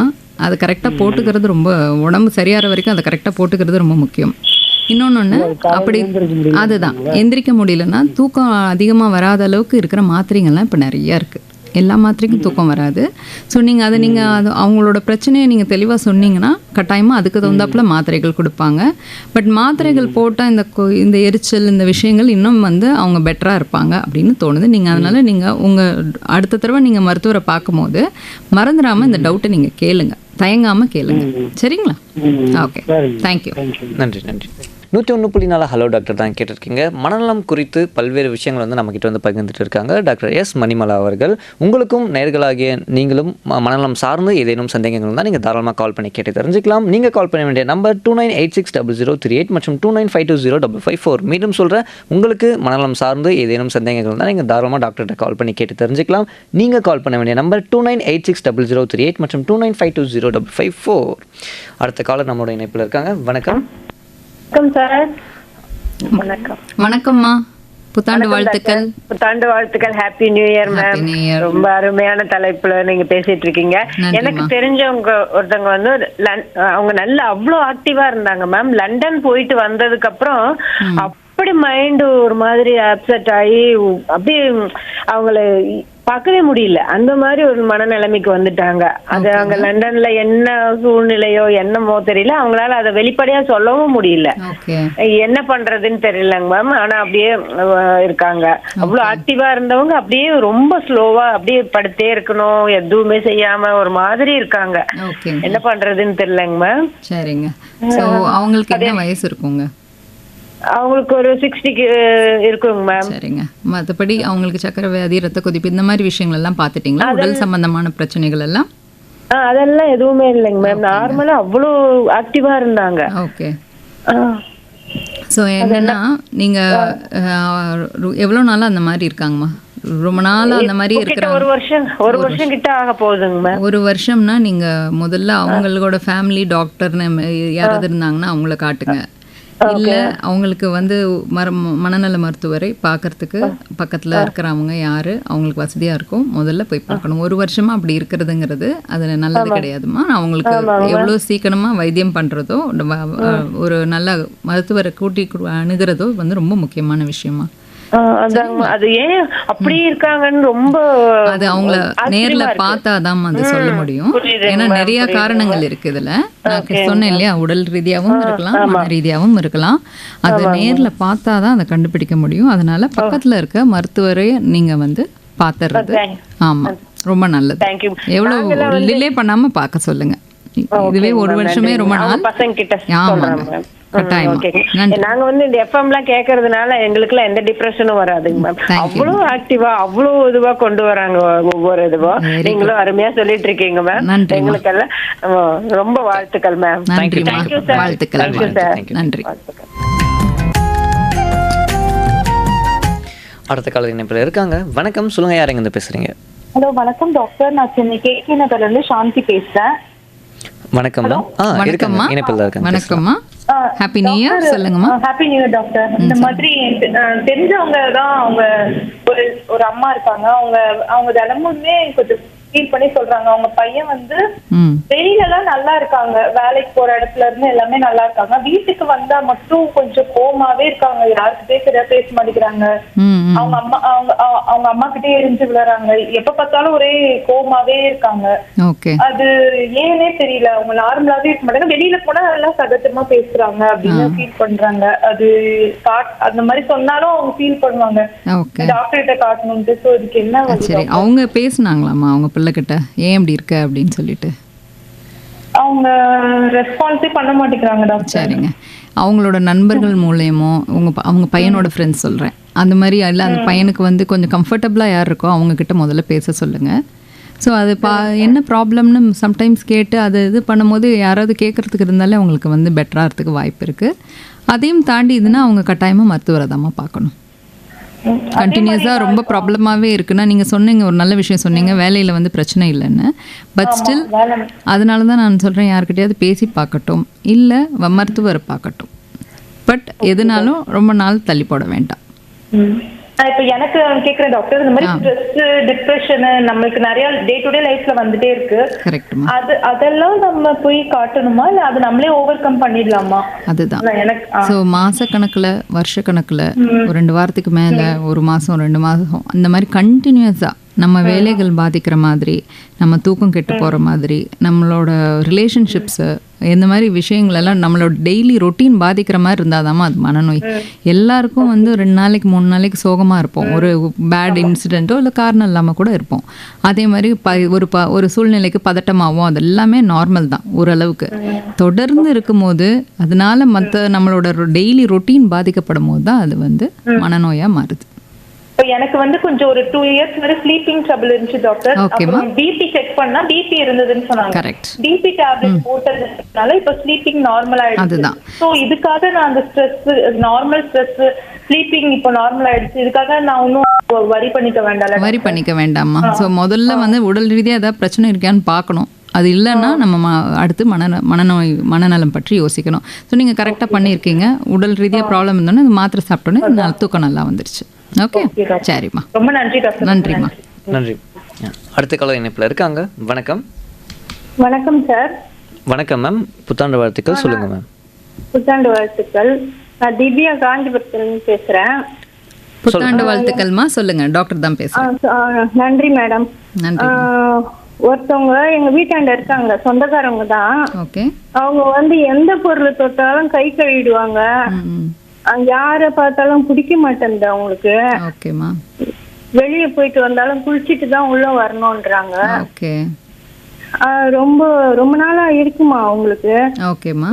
அதை கரெக்டாக போட்டுக்கிறது ரொம்ப, உடம்பு சரியாகிற வரைக்கும் அதை கரெக்டாக போட்டுக்கிறது ரொம்ப முக்கியம். இன்னொன்று அப்படி அதுதான் எந்திரிக்க முடியலன்னா தூக்கம் அதிகமாக வராத அளவுக்கு இருக்கிற மாத்திரைங்கள்லாம் இப்போ நிறையா இருக்குது. எல்லா மாத்திரைக்கும் தூக்கம் வராது. ஸோ நீங்கள் அதை அது அவங்களோட பிரச்சனையை நீங்கள் தெளிவாக சொன்னீங்கன்னா கட்டாயமாக அதுக்கு தகுந்தாப்புல மாத்திரைகள் கொடுப்பாங்க. பட் மாத்திரைகள் போட்டால் இந்த எரிச்சல் இந்த விஷயங்கள் இன்னும் வந்து அவங்க பெட்டராக இருப்பாங்க அப்படின்னு தோணுது. நீங்கள் அதனால் நீங்கள் உங்கள் அடுத்த தடவை நீங்கள் மருத்துவரை பார்க்கும்போது மறந்துடாமல் இந்த டவுட்டை நீங்கள் கேளுங்க, தயங்காமல் கேளுங்க. சரிங்களா? Okay, thank you. நன்றி. 101.4 ஹலோ டாக்டர் தான் கேட்டிருக்கீங்க. மனநலம் குறித்து பல்வேறு விஷயங்கள் வந்து நம்மக்கிட்ட வந்து பகிர்ந்துட்டு இருக்காங்க டாக்டர் எஸ் மணிமலா அவர்கள். உங்களுக்கும் நேயர்களாகிய நீங்களும் மனநலம் சார்ந்து ஏதேனும் சந்தேகங்கள் இருந்தால் நீங்கள் தாராளமாக கால் பண்ணி கேட்டு தெரிஞ்சுக்கலாம். நீங்கள் கால் பண்ண வேண்டிய நம்பர் 29860038 மற்றும் 29520554. மீண்டும் சொல்கிறேன், உங்களுக்கு மனநலம் சார்ந்து ஏதேனும் சந்தேகங்கள் இருந்தால் நீங்கள் தாராளமாக டாக்டர்கிட்ட கால் பண்ணி கேட்டு தெரிஞ்சுக்கலாம். நீங்கள் கால் பண்ண வேண்டிய நம்பர் 29860038 மற்றும் 29520554. அடுத்த காலர் நம்மளோட இணைப்பில் இருக்காங்க. வணக்கம். வணக்கம் சார். வணக்கம். வணக்கம்மா, புத்தாண்டு வாழ்த்துக்கள். புத்தாண்டு வாழ்த்துக்கள். Happy new year ma'am. ரொம்ப அருமையான தலைப்புல நீங்க பேசிட்டு இருக்கீங்க. எனக்கு தெரிஞ்சவங்க ஒருத்தவங்க வந்து அவங்க நல்ல அவ்வளோ ஆக்டிவா இருந்தாங்க மேம். லண்டன் போயிட்டு வந்ததுக்கு அப்புறம் அப்படி மைண்ட் ஒரு மாதிரி அப்செட் ஆகி அப்படியே அவங்கள பார்க்கவே முடியல. அந்த மாதிரி ஒரு மனநிலைமைக்கு வந்துட்டாங்க. அது அங்க லண்டன்ல என்ன சூழ்நிலையோ என்னமோ தெரியல, அவங்களால அதை வெளிப்படையா சொல்லவும் முடியல. என்ன பண்றதுன்னு தெரியலங்க மேம். ஆனா அப்படியே இருக்காங்க. அவ்வளவு ஆக்டிவா இருந்தவங்க அப்படியே ரொம்ப ஸ்லோவா அப்படியே படுத்தே இருக்கணும், எதுவுமே செய்யாம ஒரு மாதிரி இருக்காங்க. என்ன பண்றதுன்னு தெரியலங்க மேம். சரிங்க. அவங்களுக்கு என்ன வயசு இருக்குங்க? அவங்களுக்கு ஒரு 60 இருக்குங்க மேம். சரிங்க. மற்றபடி அவங்களுக்கு சக்கரை வியாதி, ரத்த கொதிப்பு இந்த மாதிரி விஷயங்கள் எல்லாம் பார்த்துட்டீங்களா? உடல் சம்பந்தமான பிரச்சனைகள் எல்லாம்? அதெல்லாம் எதுவுமே இல்லைங்க மேம். நார்மலா அவ்வளோ ஆக்டிவா இருந்தாங்க. ஓகே. ஸோ என்னன்னா நீங்க எவ்வளோ நாளா அந்த மாதிரி இருக்காங்கம்மா? ரொம்ப நாளா அந்த மாதிரி இருக்கிறாங்க. ஒரு வருஷம் கிட்ட ஆக போகுதுங்க மேம். ஒரு வருஷம்னா நீங்க முதல்ல அவங்களோட ஃபேமிலி டாக்டர்னு யாராவது இருந்தாங்கன்னா அவங்கள காட்டுங்க. இல்ல அவங்களுக்கு வந்து மனநல மருத்துவரை பார்க்கறதுக்கு பக்கத்துல இருக்கிறவங்க யாரு அவங்களுக்கு வசதியா இருக்கும் முதல்ல போய் பார்க்கணும். ஒரு வருஷமா அப்படி இருக்கிறதுங்கிறது அது நல்லது கிடையாதுமா. அவங்களுக்கு எவ்வளவு சீக்கிரமா வைத்தியம் பண்றதோ ஒரு நல்ல மருத்துவரை கூட்டி அணுகிறதோ வந்து ரொம்ப முக்கியமான விஷயமா. அது ஏன் அப்படி இருக்காங்கன்னு ரொம்ப அது அவங்கள நேர்ல பார்த்தாதான் அது சொல்ல முடியும். ஏன்னா நிறைய காரணங்கள் இருக்கு இதுல. நான் சொன்னேன் இல்லையா, உடல் ரீதியாவும் இருக்கலாம், மன ரீதியாவும் இருக்கலாம். அது நேர்ல பார்த்தாதான் அதை கண்டுபிடிக்க முடியும். அதனால பக்கத்துல இருக்க மருத்துவரை நீங்க வந்து பாத்துறது ஆமா ரொம்ப நல்லது. எவ்வளவு டிலே பண்ணாம பார்க்க சொல்லுங்க. இதுவே ஒரு வருஷமே ரொம்ப நாள். ஆமாங்க, நாங்க வந்து இந்த எஃப்எம் எல்லாம் கேக்குறதுனால எங்களுக்கு எல்லாம் எந்த டிப்ரெஷனும் வராதுங்க மேம். அவ்வளவு ஆக்டிவா அவ்வளவு இதுவா கொண்டு வராங்க ஒவ்வொரு இதுவும். நீங்களும் அருமையா சொல்லிட்டு இருக்கீங்க மேம். எங்களுக்கு எல்லாம் ரொம்ப வாழ்த்துக்கள் மேம். Thank you sir. நன்றி. அடுத்த கால இணைப்பில் இருக்காங்க. வணக்கம், சொல்லுங்க, யாருங்க இருந்து பேசுறீங்க? ஹலோ, வணக்கம் டாக்டர். நான் சென்னை கேகே நகர்ல இருந்து சாந்தி பேசுறேன். வணக்கம்மா. வணக்கம்மா. இணைப்பில் இருக்காங்க. வணக்கம்மா. Happy new year. சொல்லுங்கம்மா. Happy new year doctor. இந்த மாதிரி தெரிஞ்சவங்க தான் அவங்க ஒரு அம்மா இருக்காங்க. அவங்க தினமுமே கொஞ்சம் ஃபீல் பண்ணி சொல்றாங்க. அவங்க பையன் வந்து வெளியில எல்லாம் நல்லா இருக்காங்க, வேலைக்கு போற இடத்துல இருந்து எல்லாமே நல்லா இருக்காங்க. வீட்டுக்கு வந்தா மட்டும் கொஞ்சம் கோமாவே இருக்காங்க. யாருக்கிட்டே சரியா பேச மாட்டேங்கிறாங்க. அவங்க அம்மா கிட்டே எரிஞ்சு விழுறாங்க. எப்ப பார்த்தாலும் ஒரே கோமாவே இருக்காங்க. அது ஏனே தெரியல. அவங்க நார்மலாவே இருக்க மாட்டாங்க. வெளியில போனா நல்லா சகஜமா பேசுறாங்க அப்படின்னு ஃபீல் பண்றாங்க. அது அந்த மாதிரி சொன்னாலும் அவங்க ஃபீல் பண்ணுவாங்க. டாக்டர் கிட்ட காட்டணும்ட்டு. சோ இதுக்கு என்ன? சரி, அவங்க பேசுனாங்களாமா அவங்க பிள்ளை கிட்ட ஏன் இப்படி இருக்க அப்படின்னு சொல்லிட்டு? அவங்க ரெஸ்பான்ஸே பண்ண மாட்டேங்கிறாங்க டாக்டர். சரிங்க. அவங்களோட நண்பர்கள் மூலயமோ அவங்க பையனோட ஃப்ரெண்ட்ஸ் சொல்கிறேன் அந்த மாதிரி இல்லை, அந்த பையனுக்கு வந்து கொஞ்சம் கம்ஃபர்டபுளாக யார் இருக்கோ அவங்கக்கிட்ட முதல்ல பேச சொல்லுங்கள். ஸோ அது என்ன ப்ராப்ளம்னு சம்டைம்ஸ் கேட்டு அது இது பண்ணும்போது யாராவது கேட்குறதுக்கு இருந்தாலே அவங்களுக்கு வந்து பெட்டராகிறதுக்கு வாய்ப்பு இருக்குது. அதையும் தாண்டி இதுன்னா அவங்க கட்டாயமாக மருத்துவரை தாம்மா பார்க்கணும். கண்டினியூஸாக ரொம்ப ப்ராப்ளமாகவே இருக்குன்னா, நீங்கள் சொன்னீங்க ஒரு நல்ல விஷயம் சொன்னீங்க, வேலையில் வந்து பிரச்சனை இல்லைன்னு. பட் ஸ்டில் அதனால தான் நான் சொல்கிறேன், யாருக்கிட்டையாவது பேசி பார்க்கட்டும், இல்லை மருத்துவரை பார்க்கட்டும். பட் எதுனாலும் ரொம்ப நாள் தள்ளி போட வேண்டாம். இப்ப எனக்கு கேக்குறேன் டாக்டர், இந்த மாதிரி ஸ்ட்ரெஸ், டிப்ரெஷன் நம்மளுக்கு நிறைய டே டு டே லைஃப்ல வந்துட்டே இருக்கு. அதெல்லாம் நம்ம போய் காட்டணுமா இல்ல அது நம்மளே ஓவர் கம் பண்ணிடலாமா? அதுதான் ஸோ மாசக்கணக்கில் வருஷக்கணக்கில் ஒரு 2 வாரத்துக்கு மேலே, ஒரு மாதம் 2 மாதம் அந்த மாதிரி கண்டினியூஸாக நம்ம வேலைகள் பாதிக்கிற மாதிரி, நம்ம தூக்கம் கெட்டு போகிற மாதிரி, நம்மளோட ரிலேஷன்ஷிப்ஸு இந்த மாதிரி விஷயங்களெல்லாம் நம்மளோட டெய்லி ரொட்டீன் பாதிக்கிற மாதிரி இருந்தாதாம்மா அது மனநோய். எல்லாருக்கும் வந்து 2 நாளைக்கு 3 நாளைக்கு சோகமாக இருப்போம், ஒரு பேட் இன்சிடெண்ட்டோ இல்லை காரணம் இல்லாமல் கூட இருப்போம். அதே மாதிரி ஒரு சூழ்நிலைக்கு பதட்டமாகவும், அது எல்லாமே நார்மல் தான் ஓரளவுக்கு. தொடர்ந்து இருக்கும்போது அதனால மற்ற நம்மளோட டெய்லி ரொட்டீன் பாதிக்கப்படும் போது தான் அது வந்து மனநோயாக மாறுது. எனக்கு வந்து கொஞ்சம் ஒரு 2 இயர்ஸ் வரை ஸ்லீப்பிங் ட்ரபிள் இருந்துச்சு டாக்டர். அப்புறம் பிபி செக் பண்ணா பிபி இருந்ததுன்னு சொன்னாங்க. கரெக்ட். பிபி டேப்லெட் போட்டதுனால இப்ப ஸ்லீப்பிங் நார்மல் ஆயிடுச்சு. அதுதான். சோ இதுக்காக நான் அந்த ஸ்ட்ரெஸ், நார்மல் ஸ்ட்ரெஸ், ஸ்லீப்பிங் இப்போ நார்மல் ஆயிடுச்சு, இதுக்காக நான் இன்னும் வரி பண்ணிக்க வேண்டாமா? ஸோ முதல்ல வந்து உடல் ரீதியாக ஏதாவது பிரச்சனை இருக்கான்னு பார்க்கணும். அது இல்லைன்னா நம்ம அடுத்து மனநலம் பற்றி யோசிக்கணும். ஸோ நீங்கள் கரெக்டாக பண்ணியிருக்கீங்க. உடல் ரீதியாக ப்ராப்ளம் இருந்தோன்னே மாத்திரை சாப்பிட்டோன்னே தூக்கம் நல்லா வந்துருச்சு. ஓகே, சரிம்மா, ரொம்ப நன்றி டாக்டர். நன்றிம்மா. நன்றி. அடுத்த காலம் இணைப்பில் இருக்காங்க. வணக்கம். வணக்கம் சார். வணக்கம் மேம். புத்தாண்டு வாழ்த்துக்கள். சொல்லுங்க மேம். புத்தாண்டு வாழ்த்துக்கள். நான் திவ்யா காஞ்சிபுரத்துலேருந்து பேசுறேன். புத்தாண்டு வாழ்த்துக்கள்மா. சொல்லுங்க, டாக்டர் தான் பேசுறேன். நன்றி மேடம். நன்றி. ஒருத்தவங்க எங்க வீட்டாண்ட இருக்காங்க, சொந்தக்காரவங்க தான். ஓகே. அவங்க வந்து எந்த பொருள் தொட்டாலும் கை கழுவிடுவாங்க. யார பார்த்தாலும் பிடிக்க மாட்டேங்குது அவங்களுக்கு. ஓகேமா. வெளியே போயிட்டு வந்தாலும் குளிச்சிட்டு தான் உள்ள வரணும்ன்றாங்க. ஓகே. ரொம்ப ரொம்ப நாளா இருக்குமா அவங்களுக்கு. ஓகேமா.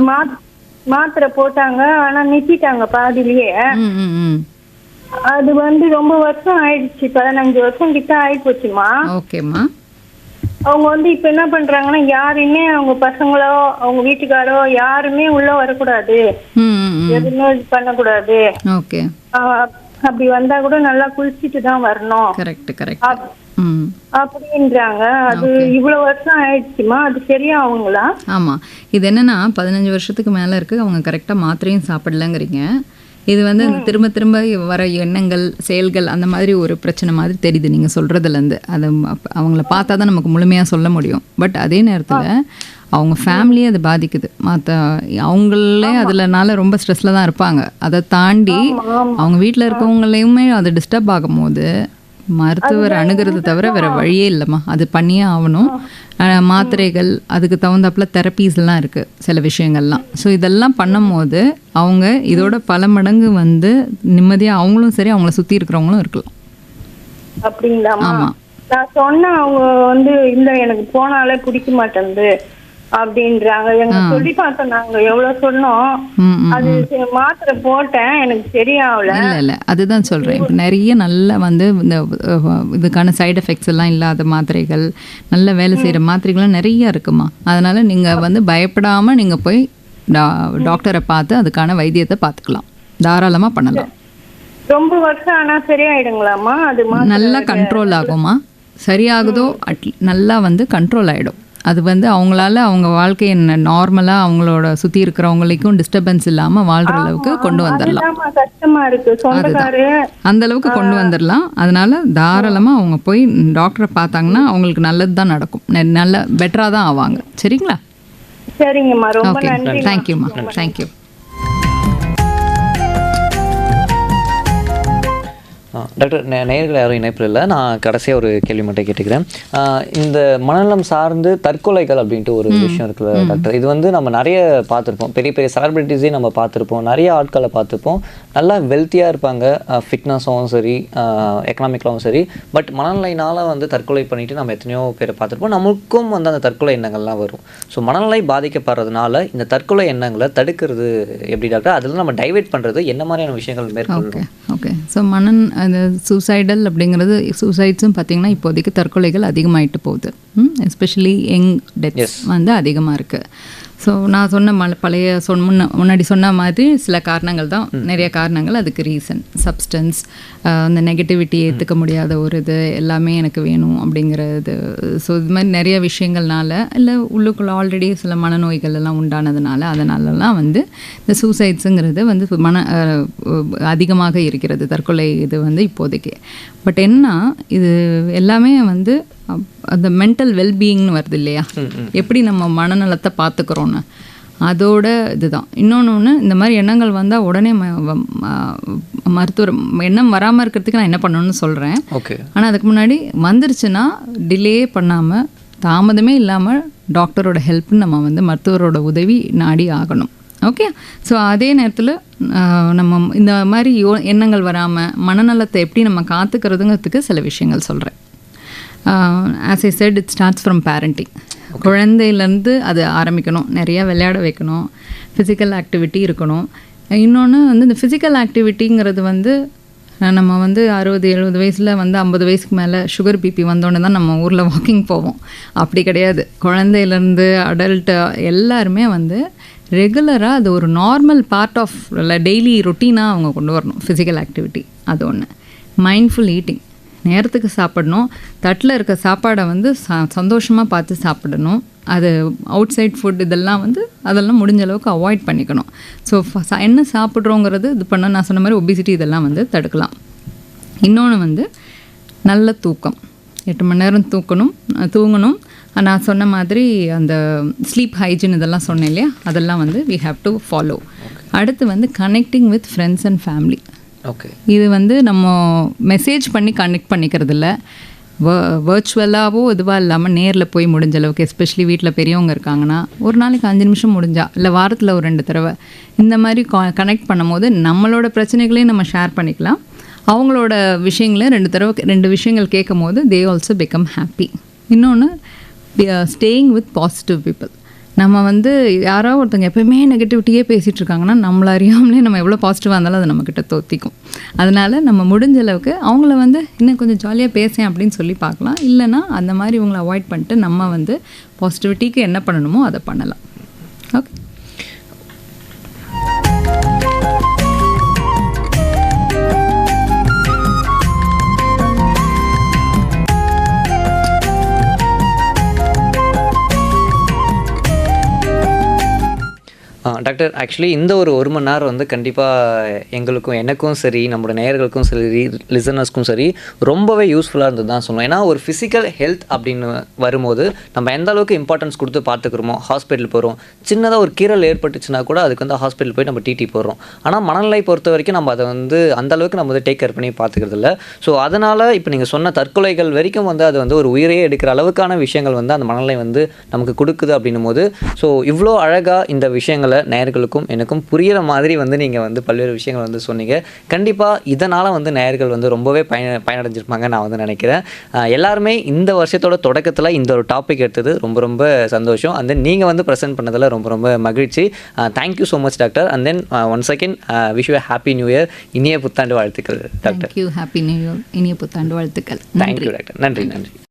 மாத்திரை போட்டாங்க, ஆனா நிறுத்திட்டாங்க பாதிலேயே. அது வந்து ரொம்ப வருஷம் ஆயிடுச்சு, 15 வருஷம் கிட்ட ஆயி போச்சுமா. ஓகேமா. அவங்க வந்து இப்ப என்ன பண்றாங்கன்னா, யாருமே அவங்க பசங்களோ அவங்க வீட்டுக்காரோ யாருமே உள்ள வரக்கூடாது, எதுவுமே பண்ணக்கூடாது. ஓகே. அப்படி வந்தா கூட நல்லா குளிச்சிட்டு தான் வரணும். Correct correct. அப்படின்றாங்க. அது இவ்வளவு வருஷம் ஆயிடுச்சுமா, அது சரியா அவங்களா? ஆமா, இது என்னன்னா 15 வருஷத்துக்கு மேல இருக்கு, அவங்க கரெக்டா மாத்திரையும் சாப்பிடலங்கிறீங்க. இது வந்து திரும்ப திரும்ப வர எண்ணங்கள், செயல்கள், அந்த மாதிரி ஒரு பிரச்சனை மாதிரி தெரியுது நீங்கள் சொல்கிறதுலேருந்து. அது அவங்கள பார்த்தா தான் நமக்கு முழுமையாக சொல்ல முடியும். பட் அதே நேரத்தில் அவங்க ஃபேமிலியே அது பாதிக்குது. அவங்களே அதில்னால ரொம்ப ஸ்ட்ரெஸ்ஸில் தான் இருப்பாங்க. அதை தாண்டி அவங்க வீட்டில் இருக்கவங்களையுமே அது டிஸ்டர்ப் ஆகும்போது மருத்துவர் அணுகிறது தவிர வேறு வழியே இல்லைம்மா, அது பண்ணியே ஆகணும். மாத்திரைகள், அதுக்கு தகுந்தாப்புல தெரப்பீஸ்லாம் இருக்குது சில விஷயங்கள்லாம். ஸோ இதெல்லாம் பண்ணும்போது அவங்க இதோட பல மடங்கு வந்து நிம்மதியாக அவங்களும் சரி, அவங்கள சுற்றி இருக்கிறவங்களும் இருக்கலாம். அப்படிங்களா? ஆமாம். நான் சொன்னேன், அவங்க வந்து இல்லை எனக்கு போனாலே பிடிக்க மாட்டேங்குது அப்படின்றாங்க. எங்க சொல்லி பார்த்தோம், நாங்க எவ்வளவு சொன்னோம், அது மாத்திரை போட்டேன், எனக்கு சரியாகல. இல்ல அதுதான் சொல்றேன். இப்போ நிறைய நல்ல வந்து இந்த இதுக்கான சைடு எஃபெக்ட்ஸ் எல்லாம் இல்லாத மாத்திரைகள், நல்ல வேலை செய்யற மாத்திரைகள்லாம் நிறைய இருக்குமா. அதனால நீங்க வந்து பயப்படாம நீங்க போய் டாக்டரை பார்த்து அதுக்கான வைத்தியத்தை பார்த்துக்கலாம், தாராளமா பண்ணலாம். ரொம்ப வருஷம் ஆனா சரியாயிடுங்களாமா? அது நல்லா கண்ட்ரோல் ஆகுமா? சரியாகுதோ நல்லா வந்து கண்ட்ரோல் ஆயிடும். அது வந்து அவங்களால அவங்க வாழ்க்கையை நார்மலாக அவங்களோட சுற்றி இருக்கிறவங்களுக்கும் டிஸ்டர்பன்ஸ் இல்லாமல் வாழ்கிற அளவுக்கு கொண்டு வந்துடலாம். அந்த அளவுக்கு கொண்டு வந்துடலாம். அதனால தாராளமாக அவங்க போய் டாக்டரை பார்த்தாங்கன்னா அவங்களுக்கு நல்லது தான் நடக்கும், நல்ல பெட்டராக தான் ஆவாங்க. சரிங்களா? சரிங்கம்மா, ரொம்ப நன்றி. தேங்க்யூம்மா. தேங்க்யூ. டாக்டர், நேயர்கள் யாரும் இணைப்பில் இல்லை, நான் கடைசியாக ஒரு கேள்வி மட்டும் கேட்டுக்கிறேன். இந்த மனநலம் சார்ந்து தற்கொலைகள் அப்படின்ட்டு ஒரு விஷயம் இருக்குல்ல டாக்டர், இது வந்து நம்ம நிறைய பார்த்துருப்போம், பெரிய பெரிய செலிபிரிட்டிஸே நம்ம பார்த்துருப்போம், நிறைய ஆட்களை பார்த்துருப்போம், நல்லா வெல்த்தியாக இருப்பாங்க, ஃபிட்னஸும் சரி, எக்கனாமிக்கலாகவும் சரி. பட் மனநிலையினால் வந்து தற்கொலை பண்ணிவிட்டு நம்ம எத்தனையோ பேரை பார்த்துருப்போம், நமக்கும் வந்து அந்த தற்கொலை எண்ணங்கள்லாம் வரும். ஸோ மனநிலை பாதிக்கப்படுறதுனால இந்த தற்கொலை எண்ணங்களை தடுக்கிறது எப்படி டாக்டர்? அதில் நம்ம டைவர்ட் பண்ணுறது என்ன மாதிரியான விஷயங்கள் மேற்கொள்ளணும்? ஓகே. ஸோ அந்த சூசைடல் அப்படிங்கிறது, சூசைட்ஸும் பார்த்திங்கன்னா இப்போதைக்கு தற்கொலைகள் அதிகமாகிட்டு போகுது. எஸ்பெஷலி யங் டெத்ஸ் வந்து அதிகமாக இருக்குது. ஸோ நான் சொன்ன பழைய முன்னாடி சொன்ன மாதிரி சில காரணங்கள் தான், நிறைய காரணங்கள் அதுக்கு ரீசன். சப்ஸ்டன்ஸ், அந்த நெகட்டிவிட்டி ஏற்றுக்க முடியாத ஒரு இது எல்லாமே எனக்கு வேணும் அப்படிங்கிறது. ஸோ இது மாதிரி நிறைய விஷயங்கள்னால, இல்லை உள்ளுக்குள்ள ஆல்ரெடி சில மனநோய்கள் எல்லாம் உண்டானதுனால, அதனாலலாம் வந்து இந்த சூசைட்ஸுங்கிறது வந்து அதிகமாக இருக்கிறது, தற்கொலை இது வந்து இப்போதைக்கு. பட் என்ன, இது எல்லாமே வந்து அந்த மென்டல் வெல்பீயிங்னு வருது இல்லையா, எப்படி நம்ம மனநலத்தை பார்த்துக்கிறோன்னு, அதோட இதுதான். இன்னொன்று, இந்த மாதிரி எண்ணங்கள் வந்தால் உடனே மருத்துவர் எண்ணம் வராமல் இருக்கிறதுக்கு நான் என்ன பண்ணணும்னு சொல்கிறேன். ஆனால் அதுக்கு முன்னாடி வந்துருச்சுன்னா டிலே பண்ணாமல், தாமதமே இல்லாமல் டாக்டரோட ஹெல்ப்னு நம்ம வந்து மருத்துவரோட உதவி நாடி ஆகணும். ஓகே. ஸோ அதே நேரத்தில் நம்ம இந்த மாதிரி எண்ணங்கள் வராமல் மனநலத்தை எப்படி நம்ம காத்துக்கிறதுங்கிறதுக்கு சில விஷயங்கள் சொல்கிறேன். As I said, it starts from parenting. குழந்தையிலேருந்து அது ஆரம்பிக்கணும். நிறையா விளையாட வைக்கணும், ஃபிசிக்கல் ஆக்டிவிட்டி இருக்கணும். இன்னொன்று வந்து இந்த ஃபிசிக்கல் ஆக்டிவிட்டிங்கிறது வந்து நம்ம வந்து 60-70 வயசில் வந்து 50 வயசுக்கு மேலே சுகர் பிபி வந்தோடனே தான் நம்ம ஊரில் வாக்கிங் போவோம். அப்படி கிடையாது. குழந்தையிலேருந்து அடல்ட்டு எல்லாருமே வந்து ரெகுலராக அது ஒரு நார்மல் பார்ட் ஆஃப் டெய்லி ரொட்டீனாக அவங்க கொண்டு வரணும் ஃபிசிக்கல் ஆக்டிவிட்டி. அது ஒன்று. மைண்ட்ஃபுல் ஈட்டிங், நேரத்துக்கு சாப்பிடணும். தட்டில் இருக்க சாப்பாடை வந்து சந்தோஷமாக பார்த்து சாப்பிடணும். அது அவுட் சைட் ஃபுட் இதெல்லாம் வந்து அதெல்லாம் முடிஞ்ச அளவுக்கு அவாய்ட் பண்ணிக்கணும். ஸோ என்ன சாப்பிட்றோங்கிறது இது பண்ண, நான் சொன்ன மாதிரி ஒபிசிட்டி இதெல்லாம் வந்து தடுக்கலாம். இன்னொன்று வந்து நல்ல தூக்கம், 8 மணி நேரம் தூங்கணும். நான் சொன்ன மாதிரி அந்த ஸ்லீப் ஹைஜீன் இதெல்லாம் சொன்னேன் இல்லையா, அதெல்லாம் வந்து we have to follow. அடுத்து வந்து connecting with friends and family. Okay. இது வந்து நம்ம மெசேஜ் பண்ணி கனெக்ட் பண்ணிக்கிறது இல்லை, வர்ச்சுவலாகவோ இதுவாக இல்லாமல் நேரில் போய் முடிஞ்ச அளவுக்கு, எஸ்பெஷலி வீட்டில் பெரியவங்க இருக்காங்கன்னா ஒரு நாளைக்கு 5 நிமிஷம் முடிஞ்சா, இல்லை வாரத்தில் ஒரு 2 தடவை இந்த மாதிரி கனெக்ட் பண்ணும் போது நம்மளோட பிரச்சனைகளையும் நம்ம ஷேர் பண்ணிக்கலாம். அவங்களோட விஷயங்கள 2 விஷயங்கள் கேட்கும் போது தே ஆல்சோ பிகம் ஹாப்பி. இன்னொன்று, ஸ்டேயிங் வித் பாசிட்டிவ் பீப்புள். நம்ம வந்து யாரோ ஒருத்தவங்க எப்போயுமே நெகட்டிவிட்டியே பேசிகிட்டு இருக்காங்கன்னா நம்மள அறியாமலே நம்ம எவ்வளோ பாசிட்டிவாக இருந்தாலும் அது நம்மக்கிட்ட தோற்றிக்கும். அதனால் நம்ம முடிஞ்ச அளவுக்கு அவங்கள வந்து இன்னும் கொஞ்சம் ஜாலியாக பேசேன் அப்படின்னு சொல்லி பார்க்கலாம். இல்லைனா அந்த மாதிரி இவங்களை அவாய்ட் பண்ணிட்டு நம்ம வந்து பாசிட்டிவிட்டிக்கு என்ன பண்ணணுமோ அதை பண்ணலாம். ஓகே. டாக்டர், ஆக்சுவலி இந்த ஒரு மணி நேரம் வந்து கண்டிப்பாக எங்களுக்கும், எனக்கும் சரி, நம்மளோட நேயர்களுக்கும் சரி, லிசனர்ஸ்க்கும் சரி ரொம்பவே யூஸ்ஃபுல்லாக இருந்தது தான் சொல்லணும். ஏன்னா ஒரு ஃபிசிக்கல் ஹெல்த் அப்படின்னு வரும்போது நம்ம எந்த அளவுக்கு இம்பார்ட்டன்ஸ் கொடுத்து பார்த்துக்கிறோமோ, ஹாஸ்பிட்டல் போகிறோம், சின்னதாக ஒரு கீரல் ஏற்பட்டுச்சுன்னா கூட அதுக்கு வந்து ஹாஸ்பிட்டல் போய் நம்ம டிடி போடுறோம். ஆனால் மனநிலை பொறுத்த வரைக்கும் நம்ம அதை வந்து அந்தளவுக்கு நம்ம வந்து டேக் கேர் பண்ணி பார்த்துக்கிறது இல்லை. ஸோ அதனால் இப்போ நீங்கள் சொன்ன தற்கொலைகள் வரைக்கும் வந்து அது வந்து ஒரு உயிரையே எடுக்கிற அளவுக்கான விஷயங்கள் வந்து அந்த மனநிலை வந்து நமக்கு கொடுக்குது அப்படின்னும் போது, ஸோ இவ்வளோ அழகாக இந்த விஷயங்களை நேயர்களுக்கும் எனக்கும் புரிகிற மாதிரி வந்து நீங்கள் வந்து பல்வேறு விஷயங்கள் வந்து சொன்னீங்க. கண்டிப்பாக இதனால் வந்து நேயர்கள் வந்து ரொம்பவே பயனடைஞ்சிருப்பாங்க நான் வந்து நினைக்கிறேன். எல்லாருமே இந்த வருஷத்தோட தொடக்கத்தில் இந்த ஒரு டாபிக் எடுத்தது ரொம்ப ரொம்ப சந்தோஷம். அண்ட் தென் நீங்கள் வந்து ப்ரெசென்ட் பண்ணதில் ரொம்ப ரொம்ப மகிழ்ச்சி. Thank you so much doctor. And then once again wish you happy new year, இனிய புத்தாண்டு வாழ்த்துக்கள் டாக்டர். ஹாப்பி நியூ இயர், இனிய புத்தாண்டு வாழ்த்துக்கள். Thank you doctor. நன்றி.